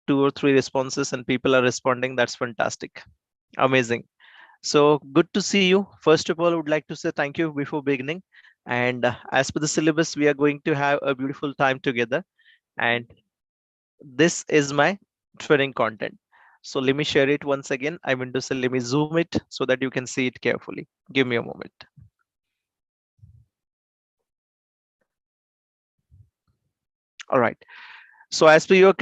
2 or 3 responses and people are responding. That's fantastic. Amazing. So good to see you. First of all, I would like to say thank you before beginning. And as per the syllabus, we are going to have a beautiful time together. And this is my training content. So let me share it once again. I mean to say, let me zoom it so that you can see it carefully. Give me a moment. All right. So as per your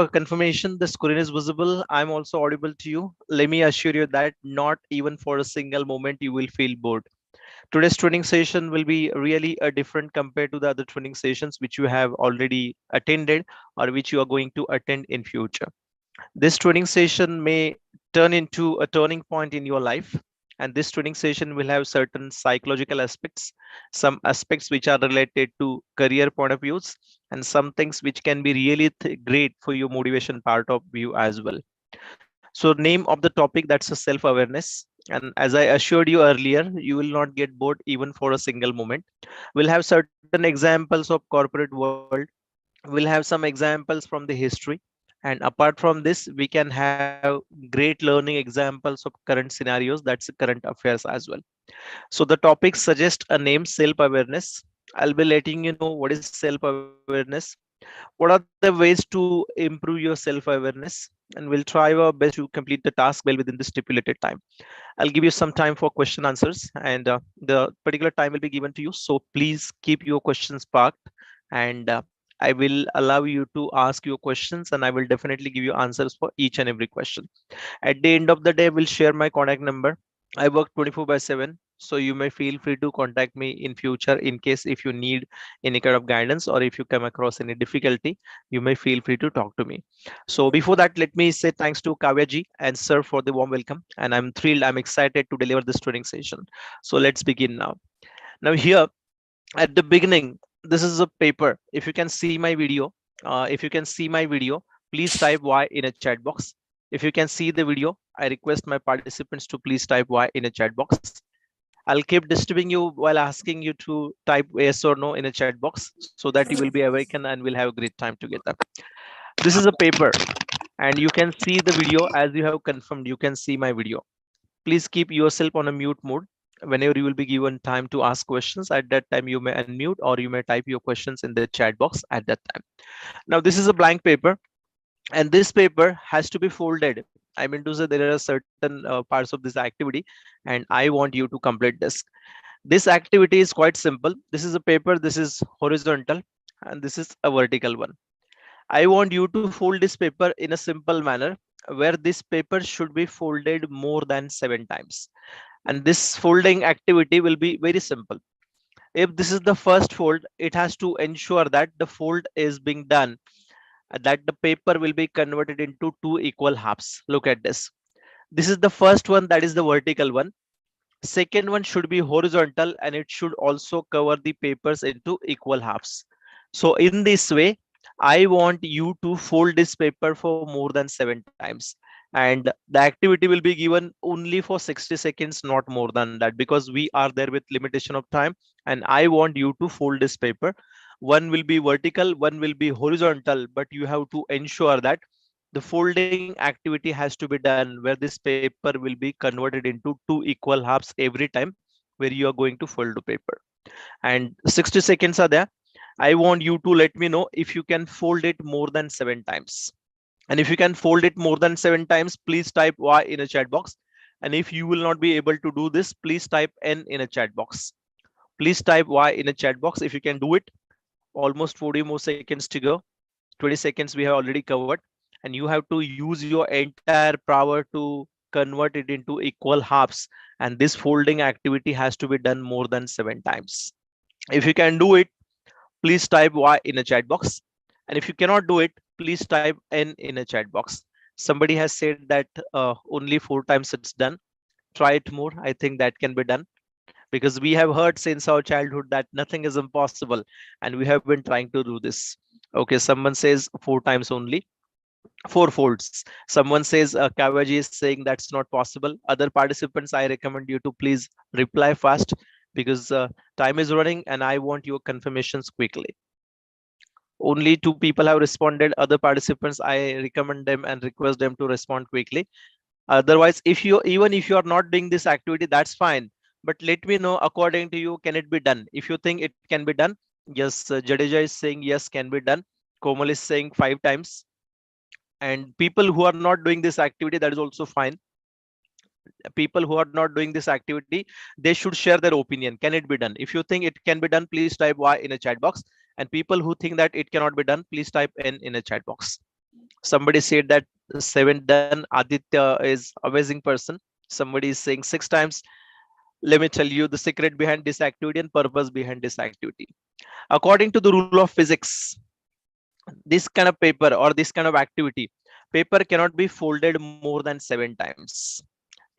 confirmation, the screen is visible. I'm also audible to you. Let me assure you that not even for a single moment you will feel bored. Today's training session will be really a different compared to the other training sessions which you have already attended or which you are going to attend in future. This training session may turn into a turning point in your life. And this training session will have certain psychological aspects, some aspects which are related to career point of views, and some things which can be really great for your motivation part of view as well. So name of the topic, that's a self-awareness. And as I assured you earlier, you will not get bored even for a single moment. We'll have certain examples of corporate world. We'll have some examples from the history, and apart from this we can have great learning examples of current scenarios, that's current affairs as well. So the topic suggests a name, self-awareness. I'll be letting you know what is self-awareness, what are the ways to improve your self-awareness, and we'll try our best to complete the task well within the stipulated time. I'll give you some time for question answers, and the particular time will be given to you. So please keep your questions parked, and I will allow you to ask your questions, and I will definitely give you answers for each and every question. At the end of the day, we'll share my contact number. I work 24 by 7. So you may feel free to contact me in future in case if you need any kind of guidance or if you come across any difficulty, you may feel free to talk to me. So before that, let me say thanks to Kavya ji and sir for the warm welcome. And I'm thrilled, I'm excited to deliver this training session. So let's begin now. Now here at the beginning, this is a paper. If you can see my video, please type Y in a chat box. If you can see the video, I request my participants to please type Y in a chat box. I'll keep disturbing you while asking you to type yes or no in a chat box so that you will be awakened and we'll have a great time together. This is a paper and you can see the video as you have confirmed. You can see my video. Please keep yourself on a mute mode. Whenever you will be given time to ask questions, at that time you may unmute or you may type your questions in the chat box at that time. Now this is a blank paper and this paper has to be folded. I mean to say there are certain parts of this activity and I want you to complete this. This activity is quite simple. This is a paper, this is horizontal and this is a vertical one. I want you to fold this paper in a simple manner where this paper should be folded more than 7 times. And this folding activity will be very simple. If this is the first fold, it has to ensure that the fold is being done, that the paper will be converted into two equal halves. Look at this. This is the first one, that is the vertical one. Second one should be horizontal and it should also cover the papers into equal halves. So in this way, I want you to fold this paper for more than 7 times. And the activity will be given only for 60 seconds, not more than that, because we are there with limitation of time. And I want you to fold this paper. One will be vertical, one will be horizontal, but you have to ensure that the folding activity has to be done where this paper will be converted into two equal halves every time where you are going to fold the paper. And 60 seconds are there. I want you to let me know if you can fold it more than 7 times. And if you can fold it more than 7 times, please type Y in a chat box. And if you will not be able to do this, please type N in a chat box. Please type Y in a chat box if you can do it. Almost 40 more seconds to go. 20 seconds we have already covered. And you have to use your entire power to convert it into equal halves. And this folding activity has to be done more than 7 times. If you can do it, please type Y in a chat box. And if you cannot do it, please type N in a chat box. Somebody has said that only 4 times it's done. Try it more. I think that can be done because we have heard since our childhood that nothing is impossible. And we have been trying to do this. Okay, someone says 4 times only. 4 folds. Someone says Kavaji is saying that's not possible. Other participants, I recommend you to please reply fast because time is running and I want your confirmations quickly. Only two people have responded. Other participants, I recommend them and request them to respond quickly. Otherwise, if you, even if you are not doing this activity, that's fine. But let me know, according to you, can it be done? If you think it can be done, yes, Jadeja is saying yes, can be done. Komal is saying 5 times. And people who are not doing this activity, that is also fine. People who are not doing this activity, they should share their opinion. Can it be done? If you think it can be done, please type Y in a chat box. And people who think that it cannot be done, please type N in a chat box. Somebody said that 7 done. Aditya is amazing person. Somebody is saying 6 times. Let me tell you the secret behind this activity and purpose behind this activity. According to the rule of physics, this kind of paper or this kind of activity, paper cannot be folded more than 7 times.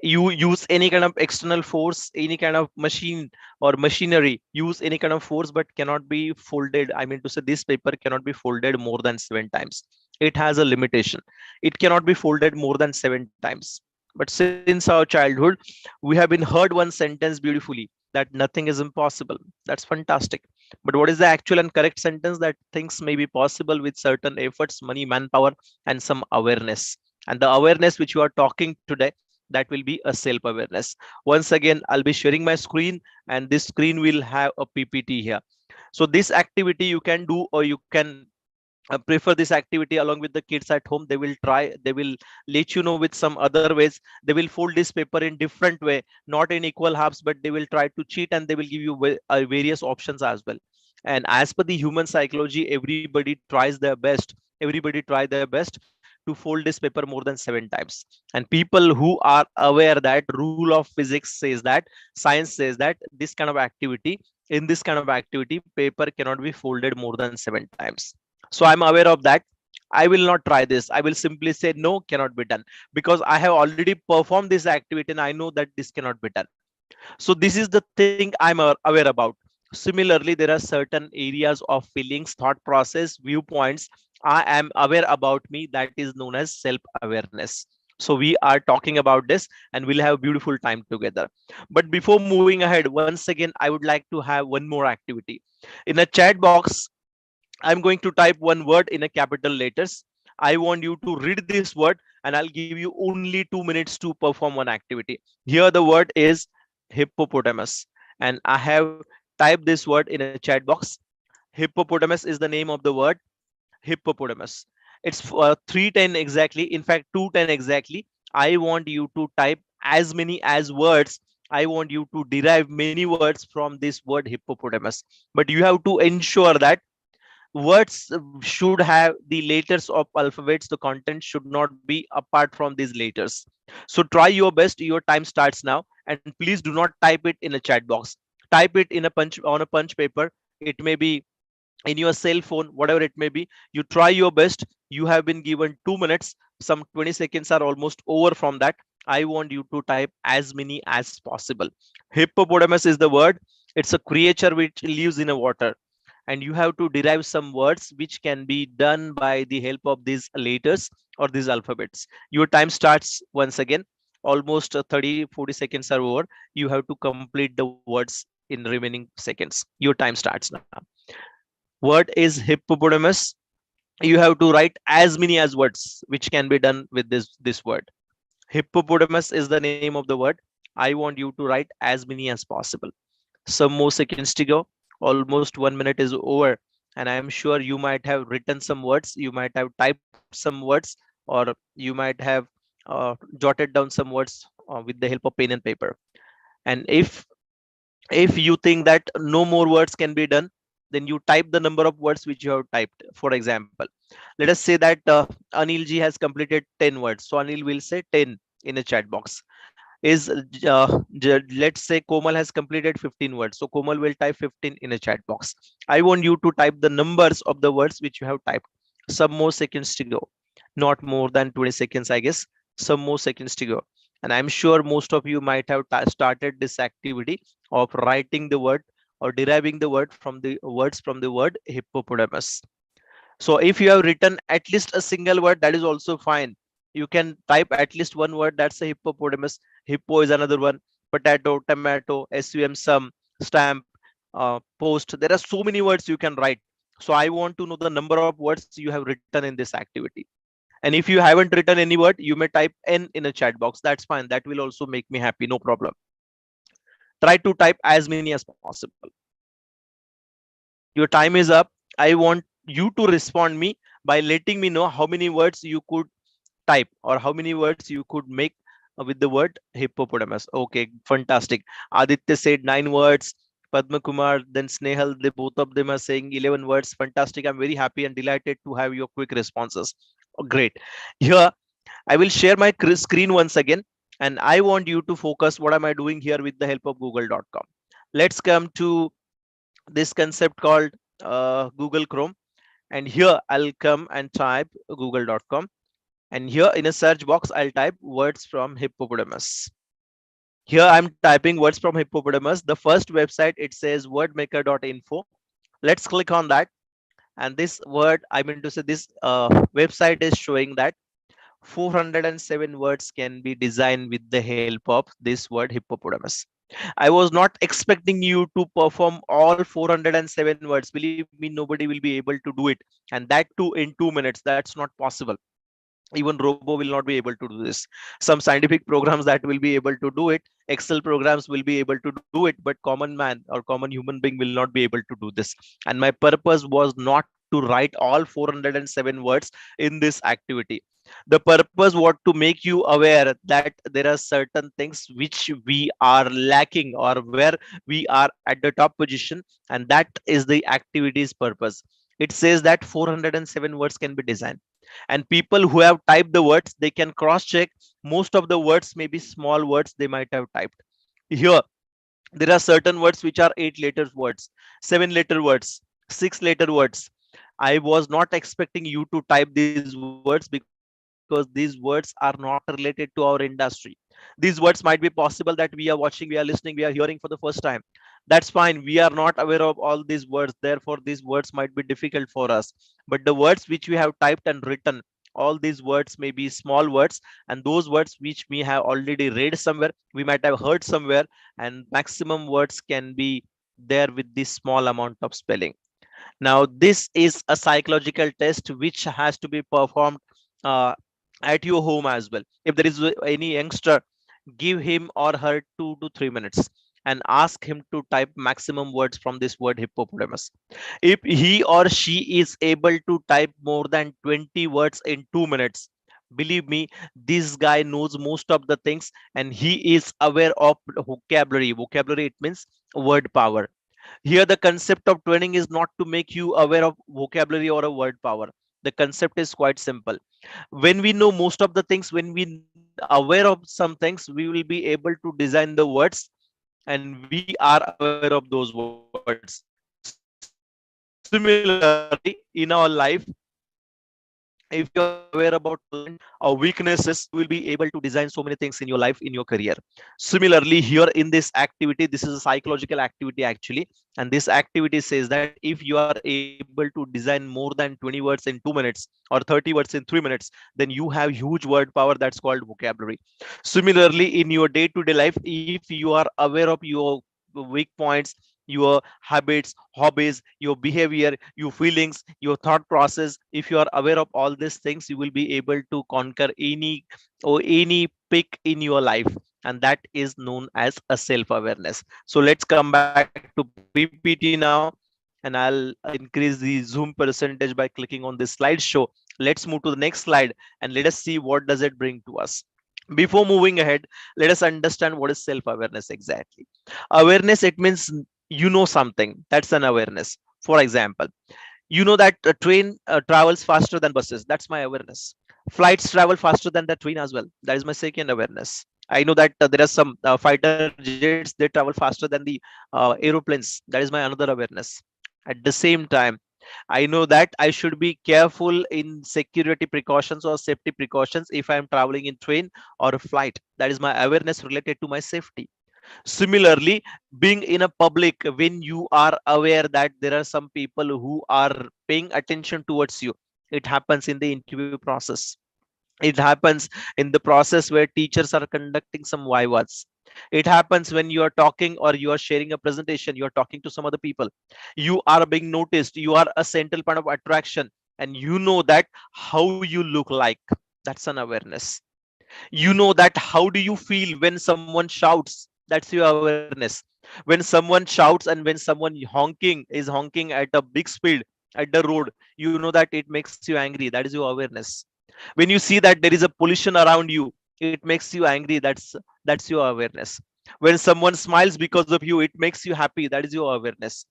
You use any kind of external force, any kind of machine or machinery, use any kind of force, but cannot be folded. I mean to say, this paper cannot be folded more than 7 times. It has a limitation. It cannot be folded more than 7 times. But since our childhood, we have been heard one sentence beautifully, that nothing is impossible. That's fantastic. But what is the actual and correct sentence? That things may be possible with certain efforts, money, manpower, and some awareness. And the awareness which you are talking today, that will be a self awareness. Once again, I'll be sharing my screen, and this screen will have a PPT here. So this activity you can do, or you can prefer this activity along with the kids at home. They will try, they will let you know with some other ways. They will fold this paper in different way, not in equal halves, but they will try to cheat, and they will give you various options as well. And as per the human psychology, everybody tries their best. Everybody try their best to fold this paper more than 7 times. And people who are aware that rule of physics says that, science says that, this kind of activity, in this kind of activity, paper cannot be folded more than 7 times. So I'm aware of that. I will not try this. I will simply say no, cannot be done, because I have already performed this activity and I know that this cannot be done. So this is the thing I'm aware about. Similarly, there are certain areas of feelings, thought process, viewpoints I am aware about me, that is known as self awareness. So we are talking about this, and we'll have a beautiful time together. But before moving ahead, once again, I would like to have one more activity. In a chat box, I'm going to type one word in a capital letters. I want you to read this word, and I'll give you only 2 minutes to perform one activity. Here, the word is hippopotamus, and I have typed this word in a chat box. Hippopotamus is the name of the word. Hippopotamus. It's 310 exactly. In fact, 210 exactly. I want you to type as many as words. I want you to derive many words from this word hippopotamus. But you have to ensure that words should have the letters of alphabets. The content should not be apart from these letters. So try your best. Your time starts now, and please do not type it in a chat box. Type it in a punch, on a punch paper. It may be in your cell phone, whatever it may be. You try your best. You have been given 2 minutes. Some 20 seconds are almost over from that. I want you to type as many as possible. Hippopotamus is the word. It's a creature which lives in a water, and you have to derive some words which can be done by the help of these letters or these alphabets. Your time starts once again. Almost 30-40 seconds are over. You have to complete the words in remaining seconds. Your time starts now. Word is hippopotamus. You have to write as many as words which can be done with this word. Hippopotamus is the name of the word. I want you to write as many as possible. Some more seconds to go. Almost 1 minute is over, and I am sure you might have written some words, you might have typed some words, or you might have jotted down some words with the help of pen and paper. And if you think that no more words can be done, then you type the number of words which you have typed. For example, let us say that Anil ji has completed 10 words, so Anil will say 10 in a chat box. Is let's say Komal has completed 15 words, so Komal will type 15 in a chat box. I want you to type the numbers of the words which you have typed. Some more seconds to go. Not more than 20 seconds, I guess. Some more seconds to go. And I'm sure most of you might have started this activity of writing the word or deriving the word from the words from the word hippopotamus. So if you have written at least a single word, that is also fine. You can type at least one word. That's a hippopotamus. Hippo is another one. Potato, tomato, sum, stamp, post. There are so many words you can write. So I want to know the number of words you have written in this activity. And if you haven't written any word, you may type N in a chat box. That's fine. That will also make me happy. No problem. Try to type as many as possible. Your time is up. I want you to respond me by letting me know how many words you could type or how many words you could make with the word hippopotamus. Okay, fantastic. Aditya said 9 words. Padma Kumar, then Snehal, they both of them are saying 11 words. Fantastic. I'm very happy and delighted to have your quick responses. Oh, great. Here, I will share my screen once again, and I want you to focus what am I doing here with the help of google.com. Let's come to this concept called Google Chrome, and here I'll come and type google.com, and here in a search box I'll type words from hippopotamus. Here I'm typing words from hippopotamus. The first website, it says wordmaker.info. Let's click on that, and this word, I mean to say, this website is showing that 407 words can be designed with the help of this word hippopotamus. I was not expecting you to perform all 407 words. Believe me, nobody will be able to do it. And that too in 2 minutes. That's not possible. Even robo will not be able to do this. Some scientific programs that will be able to do it, Excel programs will be able to do it, but common man or common human being will not be able to do this. And my purpose was not to write all 407 words in this activity. The purpose was to make you aware that there are certain things which we are lacking or where we are at the top position, and that is the activity's purpose. It says that 407 words can be designed, and people who have typed the words, they can cross check. Most of the words may be small words they might have typed. Here there are certain words which are 8 letter words, 7 letter words, 6 letter words. I was not expecting you to type these words because these words are not related to our industry. These words might be possible that we are watching, we are listening, we are hearing for the first time. That's fine. We are not aware of all these words. Therefore, these words might be difficult for us. But the words which we have typed and written, all these words may be small words, and those words which we have already read somewhere, we might have heard somewhere, and maximum words can be there with this small amount of spelling. Now, this is a psychological test which has to be performed uh, at your home as well. If there is any youngster, give him or her 2 to 3 minutes and ask him to type maximum words from this word hippopotamus. If he or she is able to type more than 20 words in 2 minutes, believe me, this guy knows most of the things and he is aware of vocabulary. Vocabulary, it means word power. Here, the concept of training is not to make you aware of vocabulary or a word power. The concept is quite simple. When we know most of the things, when we aware of some things, we will be able to design the words, and we are aware of those words. Similarly, in our life, if you are aware about your talent or weaknesses, you will be able to design so many things in your life, in your career. Similarly, here in this activity, this is a psychological activity actually, and this activity says that if you are able to design more than 20 words in 2 minutes or 30 words in 3 minutes, then you have huge word power, that's called vocabulary. Similarly, in your day-to-day life, if you are aware of your weak points, your habits, hobbies, your behavior, your feelings, your thought process, if you are aware of all these things, you will be able to conquer any peak in your life, and that is known as a self-awareness. So let's come back to PPT now, and I'll increase the zoom percentage by clicking on this slideshow. Let's move to the next slide and let us see what does it bring to us. Before moving ahead, let us understand what is self-awareness exactly. Awareness, it means you know something. That's an awareness. For example, you know that a train travels faster than buses. That's my awareness. Flights travel faster than the train as well. That is my second awareness. I know that there are some fighter jets, they travel faster than the aeroplanes. That is my another awareness. At the same time, I know that I should be careful in security precautions or safety precautions if I am traveling in train or a flight. That is my awareness related to my safety. Similarly, being in a public, when you are aware that there are some people who are paying attention towards you, it happens in the interview process. It happens in the process where teachers are conducting some vivas. It happens when you are talking or you are sharing a presentation, you are talking to some other people. You are being noticed, you are a central point of attraction, and you know that how you look like. That's an awareness. You know that how do you feel when someone shouts. That's your awareness. When someone shouts and when someone honking at a big speed at the road, you know that it makes you angry. That is your awareness. When you see that there is a pollution around you, it makes you angry. That's your awareness. When someone smiles because of you, it makes you happy. That is your awareness.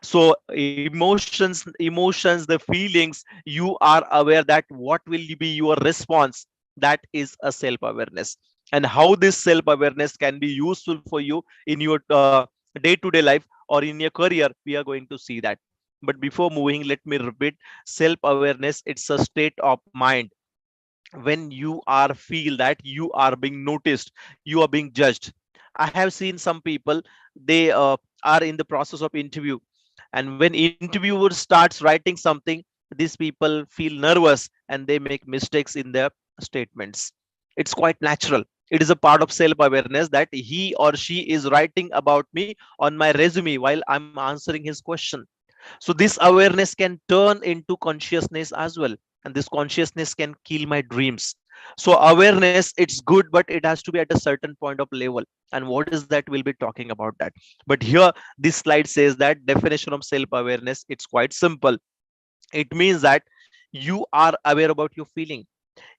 So emotions, the feelings, you are aware that what will be your response. That is a self awareness. And how this self awareness can be useful for you in your day to day life or in your career, we are going to see that. But before moving, let me repeat: self awareness, it's a state of mind when you are feel that you are being noticed, you are being judged. I have seen some people, they are in the process of interview, and when interviewer starts writing something, these people feel nervous and they make mistakes in their statements. It's quite natural. It is a part of self awareness that he or she is writing about me on my resume while I'm answering his question. So this awareness can turn into consciousness as well, and this consciousness can kill my dreams. So awareness, it's good, but it has to be at a certain point of level. And what is that? We'll be talking about that. But here, this slide says that definition of self awareness, it's quite simple. It means that you are aware about your feeling,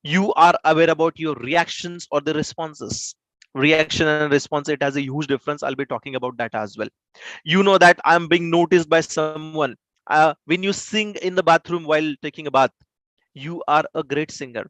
you are aware about your reactions or the responses. Reaction and response, it has a huge difference. I'll be talking about that as well. You know that I'm being noticed by someone. When you sing in the bathroom while taking a bath, you are a great singer.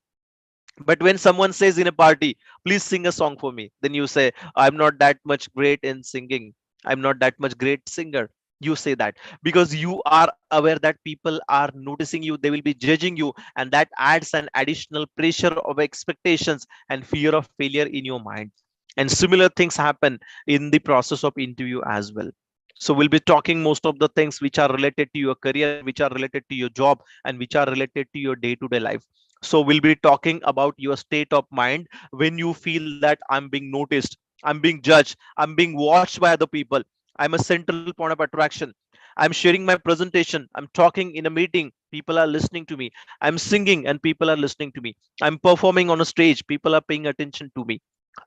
But when someone says in a party, please sing a song for me, then you say, I'm not that much great in singing, I'm not that much great singer. You say that because you are aware that people are noticing you, they will be judging you, and that adds an additional pressure of expectations and fear of failure in your mind. And similar things happen in the process of interview as well. So we'll be talking most of the things which are related to your career, which are related to your job, and which are related to your day to day life. So we'll be talking about your state of mind when you feel that I'm being noticed, I'm being judged, I'm being watched by other people, I'm a central point of attraction, I'm sharing my presentation, I'm talking in a meeting, people are listening to me, I'm singing and people are listening to me, I'm performing on a stage, people are paying attention to me.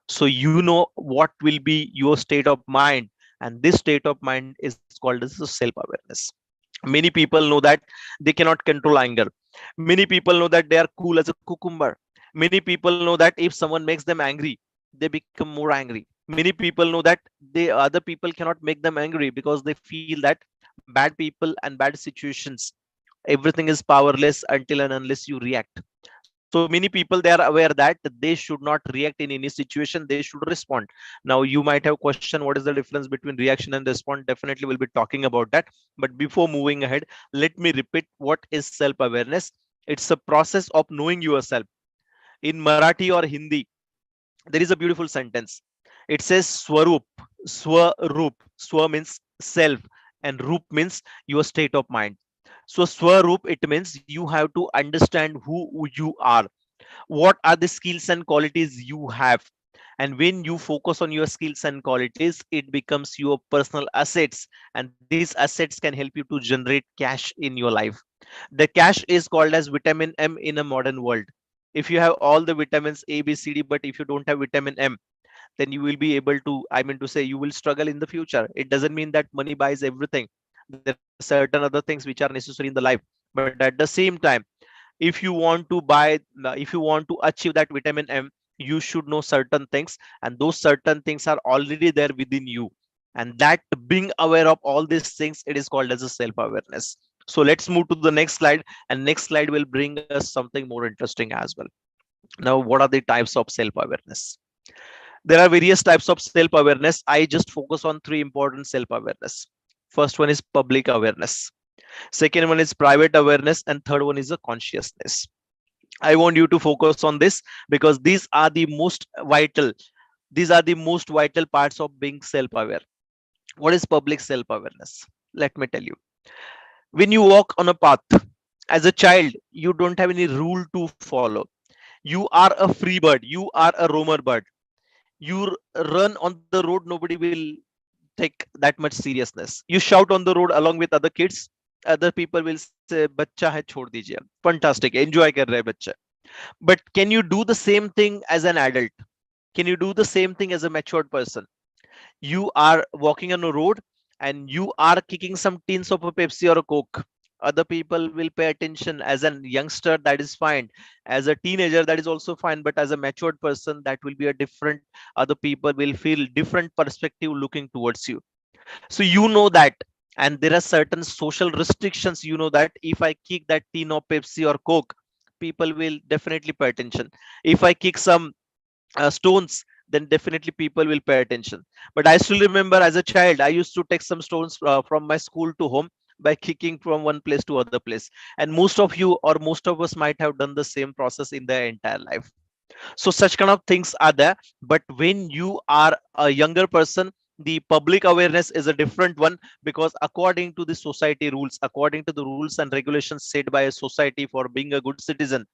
So you know what will be your state of mind, and this state of mind is called as self awareness. Many people know that they cannot control anger. Many people know that they are cool as a cucumber. Many people know that if someone makes them angry, they become more angry. Many people know that they other people cannot make them angry because they feel that bad people and bad situations, everything is powerless until and unless you react. So many people, they are aware that they should not react in any situation, they should respond. Now you might have question, what is the difference between reaction and respond? Definitely we'll be talking about that. But before moving ahead, let me repeat what is self awareness. It's a process of knowing yourself. In Marathi or Hindi, there is a beautiful sentence. It says swarup. Swarup, swa means self, and roop means your state of mind. So swarup, it means you have to understand who you are, what are the skills and qualities you have. And when you focus on your skills and qualities, it becomes your personal assets, and these assets can help you to generate cash in your life. The cash is called as vitamin M in a modern world. If you have all the vitamins A, B, C, D, but if you don't have vitamin M, then you will be able to, I mean to say, you will struggle in the future. It doesn't mean that money buys everything. There are certain other things which are necessary in the life. But at the same time, if you want to buy, if you want to achieve that vitamin M, you should know certain things, and those certain things are already there within you. And that being aware of all these things, it is called as a self awareness. So let's move to the next slide, and next slide will bring us something more interesting as well. Now, what are the types of self awareness? There are various types of self awareness. I just focus on three important self awareness. First one is public awareness, second one is private awareness, and third one is a consciousness. I want you to focus on this because these are the most vital. These are the most vital parts of being self aware. What is public self awareness? Let me tell you. When you walk on a path, as a child, you don't have any rule to follow. You are a free bird, you are a roamer bird. You run on the road, nobody will take that much seriousness. You shout on the road along with other kids, other people will say bachcha hai chhod dijiye, fantastic, enjoy kar rahe hai bachcha. But can you do the same thing as an adult? Can you do the same thing as a matured person? You are walking on a road and you are kicking some tins of a Pepsi or a Coke. Other people will pay attention. As a youngster, that is fine. As a teenager, that is also fine. But as a matured person, that will be a different, other people will feel different perspective looking towards you. So you know that. And there are certain social restrictions. You know that if I kick that tin of Pepsi or Coke, people will definitely pay attention. If I kick some stones, then definitely people will pay attention. But I still remember as a child, I used to take some stones from my school to home by kicking from one place to other place. And most of you or most of us might have done the same process in their entire life. So such kind of things are there. But when you are a younger person, the public awareness is a different one, because according to the society rules, according to the rules and regulations set by a society for being a good citizen,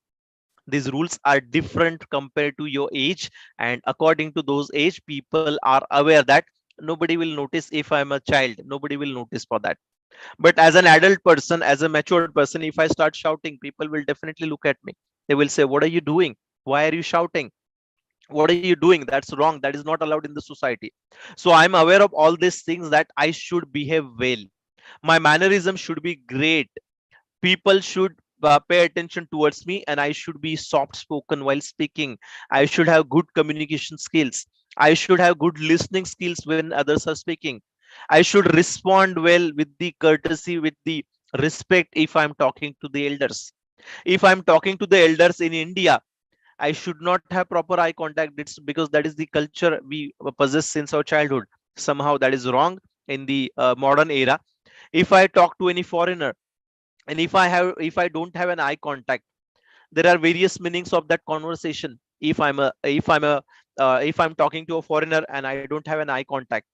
these rules are different compared to your age. And according to those age, people are aware that nobody will notice. If I'm a child, nobody will notice for that. But as an adult person, as a matured person, if I start shouting, people will definitely look at me. They will say, what are you doing? Why are you shouting? What are you doing? That's wrong, that is not allowed in the society. So I'm aware of all these things, that I should behave well, my mannerism should be great, people should pay attention towards me, and I should be soft spoken while speaking. I should have good communication skills. I should have good listening skills when others are speaking. I should respond well with the courtesy, with the respect, if I'm talking to the elders. If I'm talking to the elders in India, I should not have proper eye contact. It's because that is the culture we possess since our childhood. Somehow that is wrong in the modern era. If I talk to any foreigner, and if I don't have an eye contact, there are various meanings of that conversation. If I'm talking to a foreigner and I don't have an eye contact,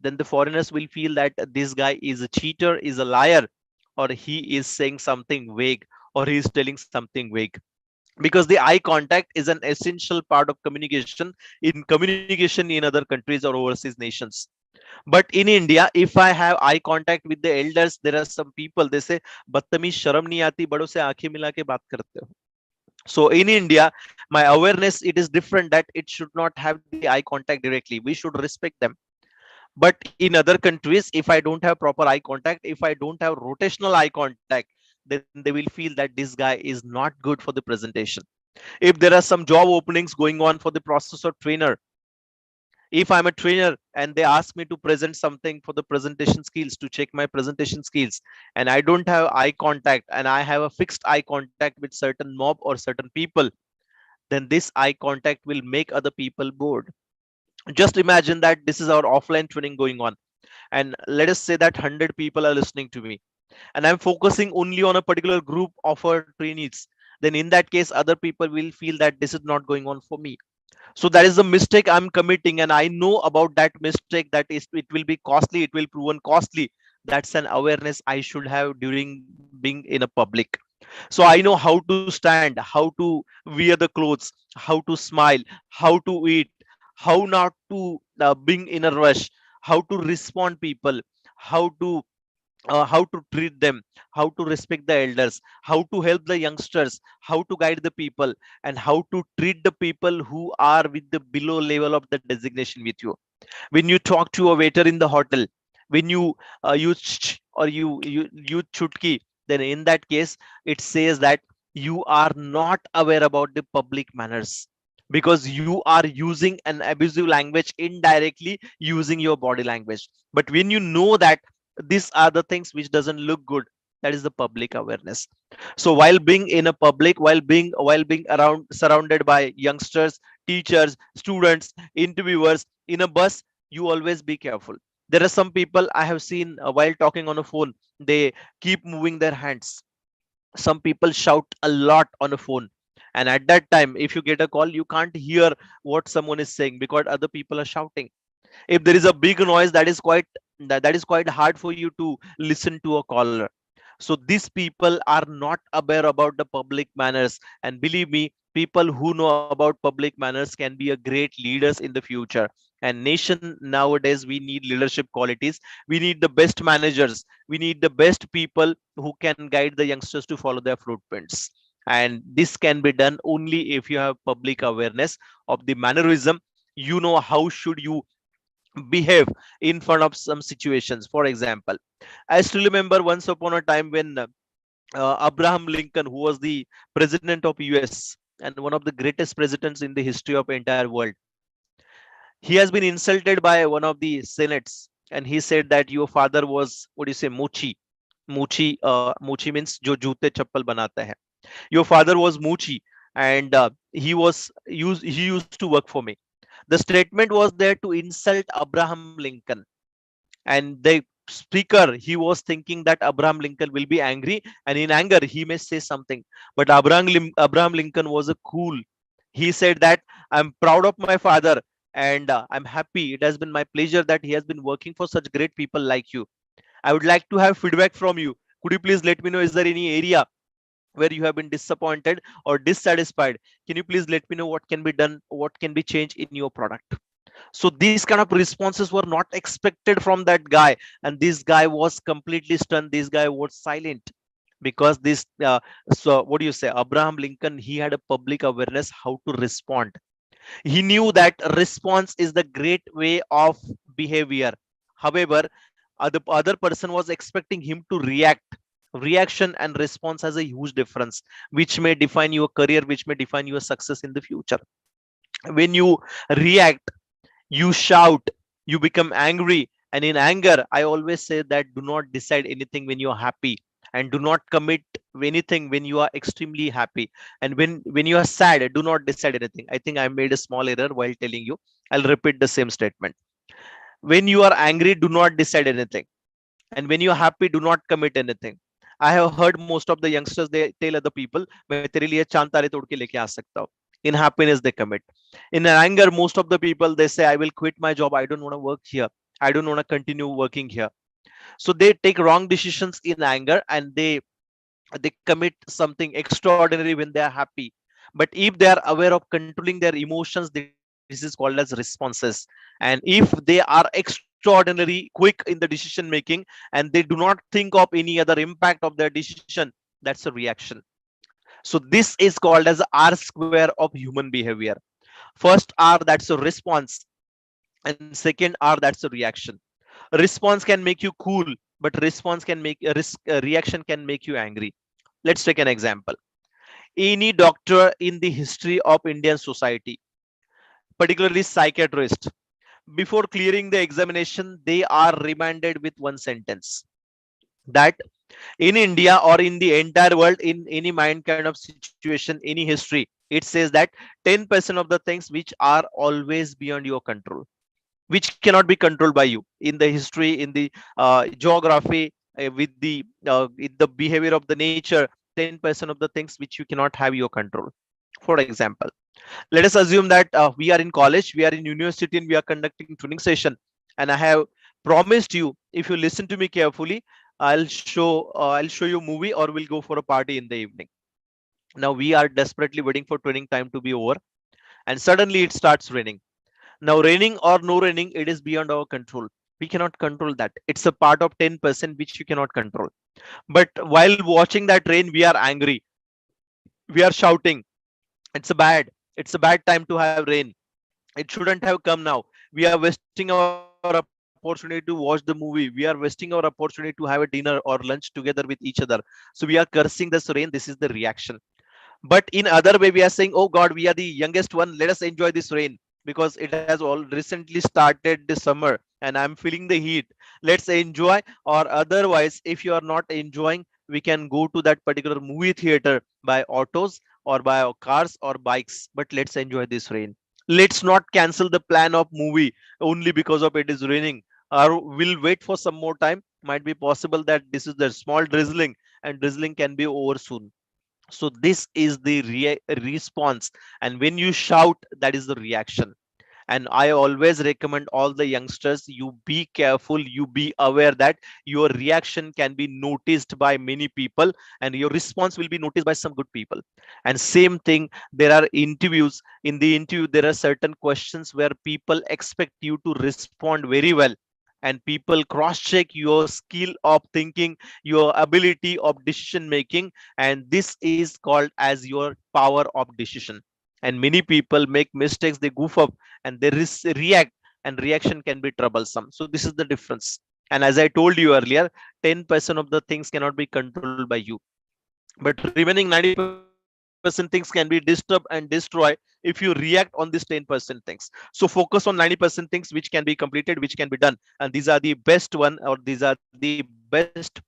then the foreigners will feel that this guy is a cheater, is a liar, or he is saying something vague, or he is telling something vague. Because the eye contact is an essential part of communication in other countries or overseas nations. But in India, if I have eye contact with the elders, there are some people, they say, बदतमीज शर्म नहीं आती, बड़ों से आंखें मिला के बात करते हो. So in India, my awareness, it is different, that it should not have the eye contact directly. We should respect them. But in other countries, if I don't have proper eye contact, if I don't have rotational eye contact, then they will feel that this guy is not good for the presentation. If there are some job openings going on for the process or trainer, if I'm a trainer and they ask me to present something for the presentation skills, to check my presentation skills, and I don't have eye contact, and I have a fixed eye contact with certain mob or certain people, then this eye contact will make other people bored. Just imagine that this is our offline training going on, and let us say that 100 people are listening to me, and I'm focusing only on a particular group of our trainees. Then in that case, other people will feel that this is not going on for me. So that is the mistake I'm committing, and I know about that mistake, that is, it will be costly, it will proven costly. That's an awareness I should have during being in a public. So I know how to stand, how to wear the clothes, how to smile, how to eat, how not to being in a rush, how to respond people, how to treat them, how to respect the elders, how to help the youngsters, how to guide the people, and how to treat the people who are with the below level of the designation with you. When you talk to a waiter in the hotel, when you use or you chutki, then in that case, it says that you are not aware about the public manners, because you are using an abusive language indirectly using your body language. But when you know that these are the things which doesn't look good, that is the public awareness. So while being in a public, while being around surrounded by youngsters, teachers, students, interviewers, in a bus, you always be careful. There are some people I have seen while talking on a phone, they keep moving their hands. Some people shout a lot on a phone, and at that time, if you get a call, you can't hear what someone is saying because other people are shouting. If there is a big noise, that is quite hard for you to listen to a caller. So these people are not aware about the public manners, and believe me, People who know about public manners can be a great leaders in the future. And nation nowadays, we need leadership qualities. We need the best managers. We need the best people who can guide the youngsters to follow their footprints. And this can be done only if you have public awareness of the mannerism. You know how should you behave in front of some situations. For example, I still remember once upon a time when Abraham Lincoln, who was the president of US and one of the greatest presidents in the history of entire world, he has been insulted by one of the senates, and he said that your father was, what do you say, Muchi. Muchi means जो जूते चप्पल बनाते हैं. Your father was Muchi, and he used to work for me. The statement was there to insult Abraham Lincoln, and the speaker, he was thinking that Abraham Lincoln will be angry, and in anger he may say something. But Abraham Lincoln was a cool. He said that I'm proud of my father, and I'm happy. It has been my pleasure that he has been working for such great people like you. I would like to have feedback from you. Could you please let me know, is there any area where you have been disappointed or dissatisfied? Can you please let me know what can be done, what can be changed in your product? So these kind of responses were not expected from that guy, and this guy was completely stunned. This guy was silent, because this so what do you say, Abraham Lincoln, he had a public awareness how to respond. He knew that response is the great way of behavior. However, the other person was expecting him to react. Reaction and response has a huge difference, which may define your career, which may define your success in the future. When you react, you shout, you become angry. And in anger, I always say that do not decide anything when you're happy, and do not commit anything when you are extremely happy. And when you are sad, do not decide anything. I think I made a small error while telling you. I'll repeat the same statement. When you are angry, do not decide anything, and when you're happy, do not commit anything. I have heard most of the youngsters, they tell other people, मैं तेरे लिए चांद तारे तोड़ के लेके आ सकता हूँ. In happiness, they commit. In anger, most of the people, they say, I will quit my job, I don't want to work here, I don't want to continue working here. So they take wrong decisions in anger, and they commit something extraordinary when they are happy. But if they are aware of controlling their emotions, this is called as responses. And if they are extraordinary quick in the decision making, and they do not think of any other impact of their decision, that's a reaction. So this is called as R square of human behavior. First R, that's a response, and second R, that's a reaction. Response can make you cool, but response can make a reaction can make you angry. Let's take an example. Any doctor in the history of Indian society, particularly psychiatrist, before clearing the examination, they are reminded with one sentence, that in India or in the entire world, in any mind kind of situation, any history, it says that 10% of the things which are always beyond your control, which cannot be controlled by you, in the history, in the geography, with the behavior of the nature, 10% of the things which you cannot have your control. For example, let us assume that we are in college, we are in university, and we are conducting training session, and I have promised you, if you listen to me carefully, I'll show you a movie, or we'll go for a party in the evening. Now we are desperately waiting for training time to be over, and suddenly it starts raining. Now, raining or no raining, it is beyond our control. We cannot control that. It's a part of 10% which you cannot control. But while watching that rain, we are angry. We are shouting. It's a bad. It's a bad time to have rain. It shouldn't have come now. We are wasting our opportunity to watch the movie. We are wasting our opportunity to have a dinner or lunch together with each other. So we are cursing this rain. This is the reaction. But in other way, we are saying, oh God, we are the youngest one, let us enjoy this rain, because it has all recently started this summer and I'm feeling the heat. Let's enjoy. Or otherwise, if you are not enjoying, we can go to that particular movie theater by autos or by cars or bikes, but let's enjoy this rain. Let's not cancel the plan of movie only because of it is raining, or we'll wait for some more time. Might be possible that this is the small drizzling, and drizzling can be over soon. So this is the response. And when you shout, that is the reaction. And I always recommend all the youngsters, you be careful, you be aware that your reaction can be noticed by many people and your response will be noticed by some good people. And same thing, there are interviews. In the interview, there are certain questions where people expect you to respond very well, and people cross check your skill of thinking, your ability of decision making, and this is called as your power of decision. And many people make mistakes, they goof up, and they react, and reaction can be troublesome. So this is the difference. And as I told you earlier, 10% of the things cannot be controlled by you, but remaining 90% things can be disturbed and destroy if you react on this 10% things. So focus on 90% things which can be completed, which can be done, and these are the best one, or these are the best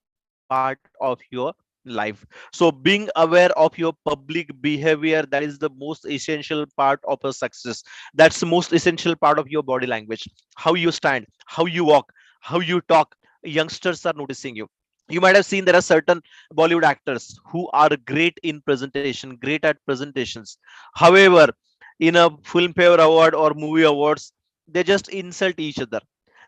part of your life. So being aware of your public behavior, that is the most essential part of a success. That's the most essential part of your body language. How you stand, how you walk, how you talk. Youngsters are noticing you. You might have seen there are certain Bollywood actors who are great in presentation, great at presentations. However, in a Filmfare Award or movie awards, they just insult each other.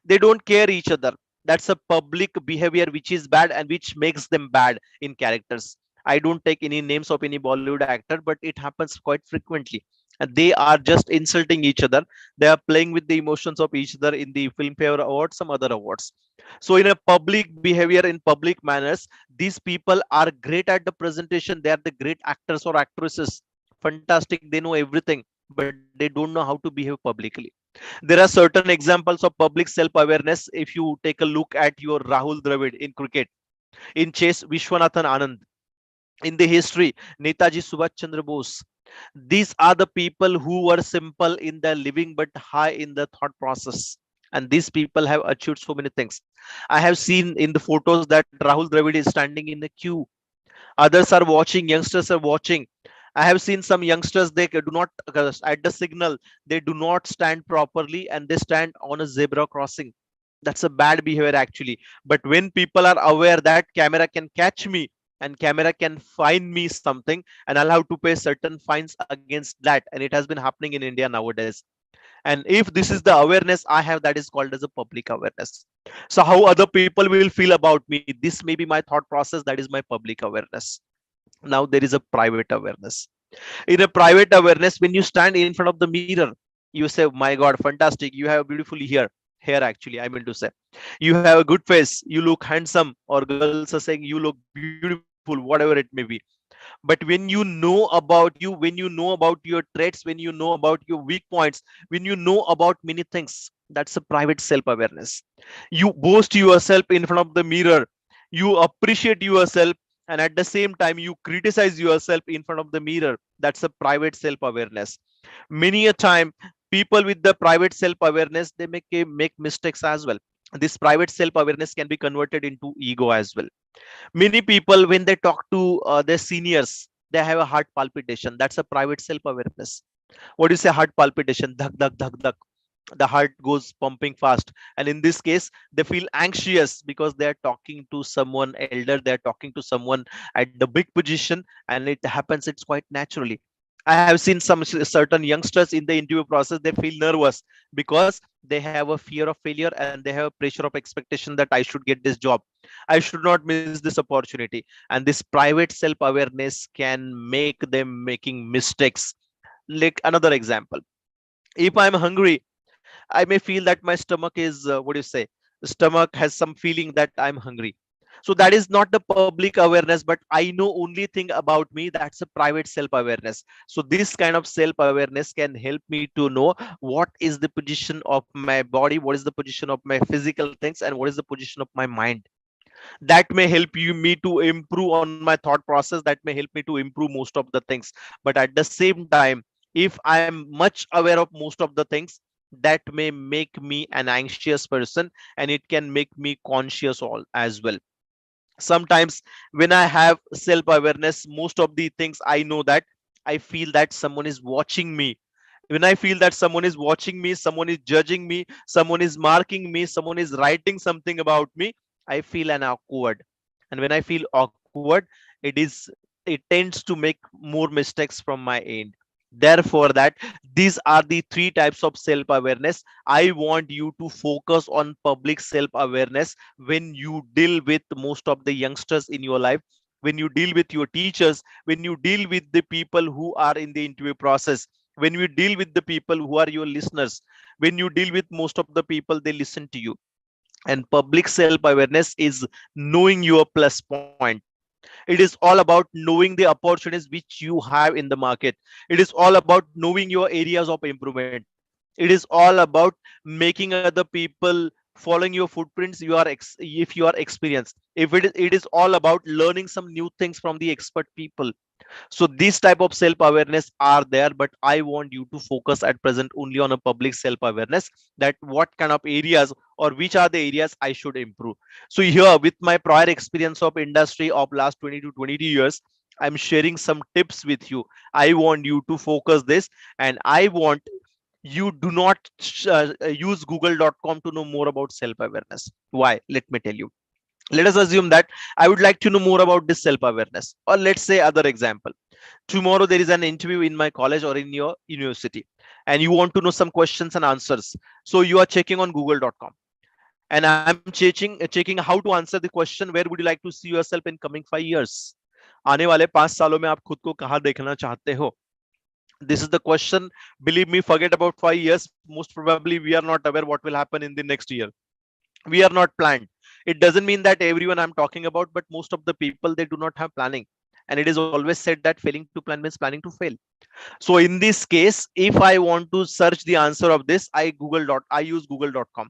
They don't care each other. That's a public behavior which is bad and which makes them bad in characters. I don't take any names of any Bollywood actor, but it happens quite frequently. And they are just insulting each other. They are playing with the emotions of each other in the Filmfare Award, some other awards. So in a public behavior, in public manners, these people are great at the presentation. They are the great actors or actresses. Fantastic. They know everything, but they don't know how to behave publicly. There are certain examples of public self-awareness. If you take a look at your Rahul Dravid in cricket, in chess, Vishwanathan Anand, in the history, Netaji Subhash Chandra Bose. These are the people who were simple in their living but high in the thought process. And these people have achieved so many things. I have seen in the photos that Rahul Dravid is standing in a queue. Others are watching, youngsters are watching. I have seen some youngsters, they do not, at the signal, they do not stand properly and they stand on a zebra crossing. That's a bad behavior actually. But when people are aware that camera can catch me and camera can fine me something, and I'll have to pay certain fines against that, and it has been happening in India nowadays. And if this is the awareness I have, that is called as a public awareness. So how other people will feel about me, this may be my thought process, that is my public awareness. Now there is a private awareness. In a private awareness, when you stand in front of the mirror, you say, my God, fantastic, you have beautifully hair actually, I mean to say, you have a good face, you look handsome, or girls are saying you look beautiful, whatever it may be. But when you know about you, when you know about your traits, when you know about your weak points, when you know about many things, that's a private self awareness. You boast yourself in front of the mirror, you appreciate yourself, and at the same time you criticize yourself in front of the mirror. That's a private self awareness. Many a time, people with the private self awareness, they make mistakes as well. This private self awareness can be converted into ego as well. Many people, when they talk to their seniors, they have a heart palpitation. That's a private self awareness. What do you say? Heart palpitation, dhak dhak dhak dhak, the heart goes pumping fast. And in this case, they feel anxious because they are talking to someone elder, they are talking to someone at the big position, and it happens, it's quite naturally. I have seen some certain youngsters in the interview process, they feel nervous because they have a fear of failure and they have a pressure of expectation that I should get this job, I should not miss this opportunity. And this private self awareness can make them making mistakes. Like another example, if I'm hungry, I may feel that my stomach is, what do you say? The stomach has some feeling that I'm hungry. So that is not the public awareness, but I know only thing about me. That's a private self awareness. So this kind of self awareness can help me to know what is the position of my body, what is the position of my physical things, and what is the position of my mind. That may help you me to improve on my thought process, that may help me to improve most of the things. But at the same time, if I am much aware of most of the things, that may make me an anxious person, and it can make me conscious all as well. Sometimes when I have self awareness, most of the things I know that I feel that someone is watching me. When I feel that someone is watching me, someone is judging me, someone is marking me, someone is writing something about me, I feel an awkward. And when I feel awkward, it tends to make more mistakes from my end. Therefore that These are the three types of self awareness. I want you to focus on public self awareness when you deal with most of the youngsters in your life, when you deal with your teachers, when you deal with the people who are in the interview process, when you deal with the people who are your listeners, when you deal with most of the people, they listen to you. And public self awareness is knowing your plus point. It is all about knowing the opportunities which you have in the market. It is all about knowing your areas of improvement. It is all about making other people following your footprints. If you are experienced, if it is all about learning some new things from the expert people. So these type of self awareness are there, but I want you to focus at present only on a public self awareness, that what kind of areas or which are the areas I should improve. So here, with my prior experience of industry of last 20 to 22 years, I'm sharing some tips with you. I want you to focus this, and I want you do not use google.com to know more about self awareness. Why? Let me tell you. Let us assume that I would like to know more about this self awareness, or let's say other example. Tomorrow there is an interview in my college or in your university, and you want to know some questions and answers. So you are checking on google.com, and I'm checking how to answer the question, where would you like to see yourself in coming 5 years, आने वाले 5 सालों में आप खुद को कहाँ देखना चाहते हो. This is the question. Believe me, forget about 5 years. Most probably we are not aware what will happen in the next year. We are not planned. It doesn't mean that everyone I'm talking about, but most of the people, they do not have planning. And it is always said that failing to plan means planning to fail. So in this case, if I want to search the answer of this, I use google.com.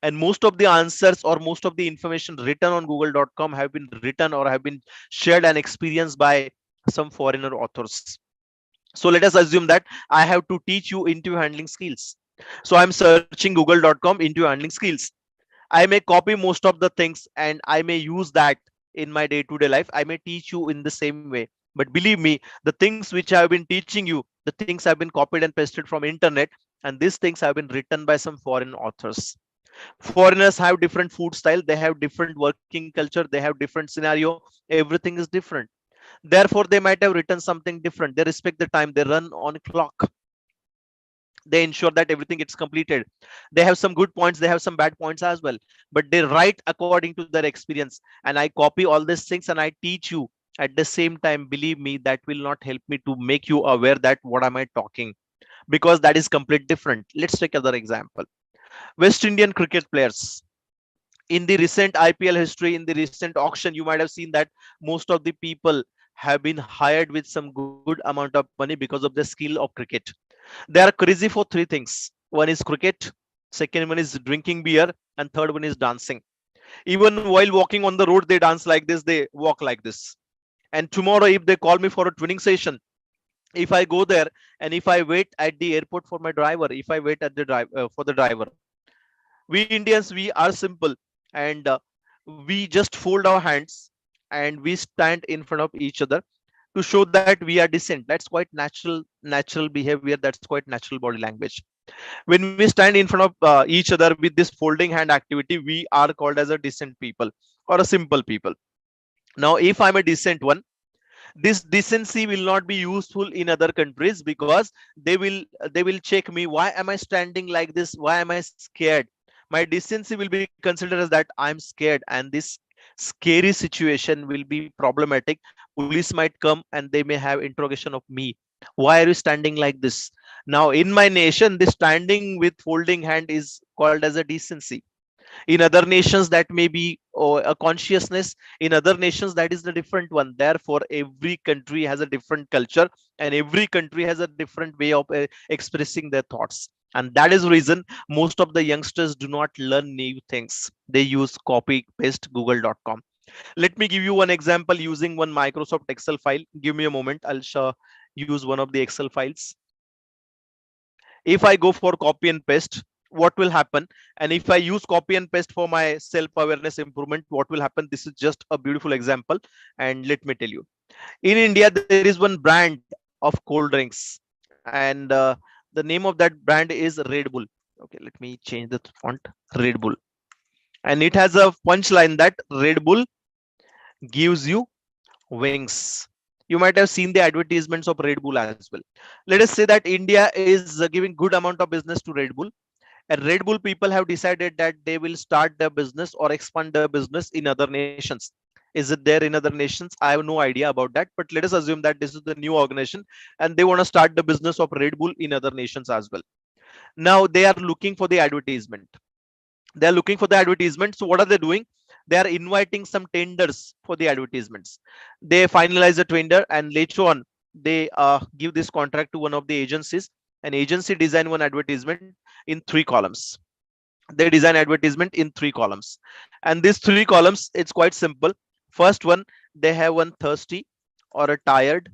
And most of the answers or most of the information written on google.com have been written or have been shared and experienced by some foreigner authors. So let us assume that I have to teach you into handling skills. So I'm searching google.com into handling skills. I may copy most of the things and I may use that in my day to day life. I may teach you in the same way. But believe me, the things which I have been teaching you, the things have been copied and pasted from internet, and these things have been written by some foreign authors. Foreigners have different food style, they have different working culture, they have different scenario, everything is different. Therefore, they might have written something different. They respect the time, they run on a clock, they ensure that everything gets completed. They have some good points, they have some bad points as well, but they write according to their experience. And I copy all these things and I teach you at the same time. Believe me, that will not help me to make you aware that what am I talking, because that is complete different. Let's take another example. West Indian cricket players, in the recent IPL history, in the recent auction, you might have seen that most of the people have been hired with some good amount of money because of the skill of cricket. They are crazy for three things. One is cricket, second one is drinking beer, and third one is dancing. Even while walking on the road, they dance like this, they walk like this. And tomorrow, if they call me for a twinning session, if I go there and if I wait at the airport for my driver, if I wait at the drive for the driver, we Indians, we are simple, and we just fold our hands and we stand in front of each other to show that we are decent. That's quite natural behavior, that's quite natural body language. When we stand in front of each other with this folding hand activity, we are called as a decent people or a simple people. Now if I'm a decent one, this decency will not be useful in other countries, because they will check me, why am I standing like this, why am I scared. My decency will be considered as that I'm scared, and this scary situation will be problematic. Police might come and they may have interrogation of me, why are you standing like this. Now in my nation, this standing with folding hand is called as a decency. In other nations that may be a consciousness, in other nations that is the different one. Therefore every country has a different culture, and every country has a different way of expressing their thoughts. And that is the reason most of the youngsters do not learn new things, they use copy paste google.com. Let me give you one example using one Microsoft Excel file. Give me a moment, I'll use one of the Excel files. If I go for copy and paste, what will happen? And if I use copy and paste for my self awareness improvement, what will happen? This is just a beautiful example. And let me tell you, in India there is one brand of cold drinks, and the name of that brand is Red Bull. Okay, let me change the font. Red Bull. And it has a punchline that Red Bull gives you wings. You might have seen the advertisements of Red Bull as well. Let us say that India is giving good amount of business to Red Bull, and Red Bull people have decided that they will start their business or expand their business in other nations. Is it there in other nations? I have no idea about that, but let us assume that this is the new organization and they want to start the business of Red Bull in other nations as well. Now they are looking for the advertisement. They are looking for the advertisement. So what are they doing? They are inviting some tenders for the advertisements. They finalize the tender and later on they give this contract to one of the agencies. An agency design one advertisement in 3 columns. They design advertisement in 3 columns, and these 3 columns, it's quite simple. First one, they have one thirsty or a cartoon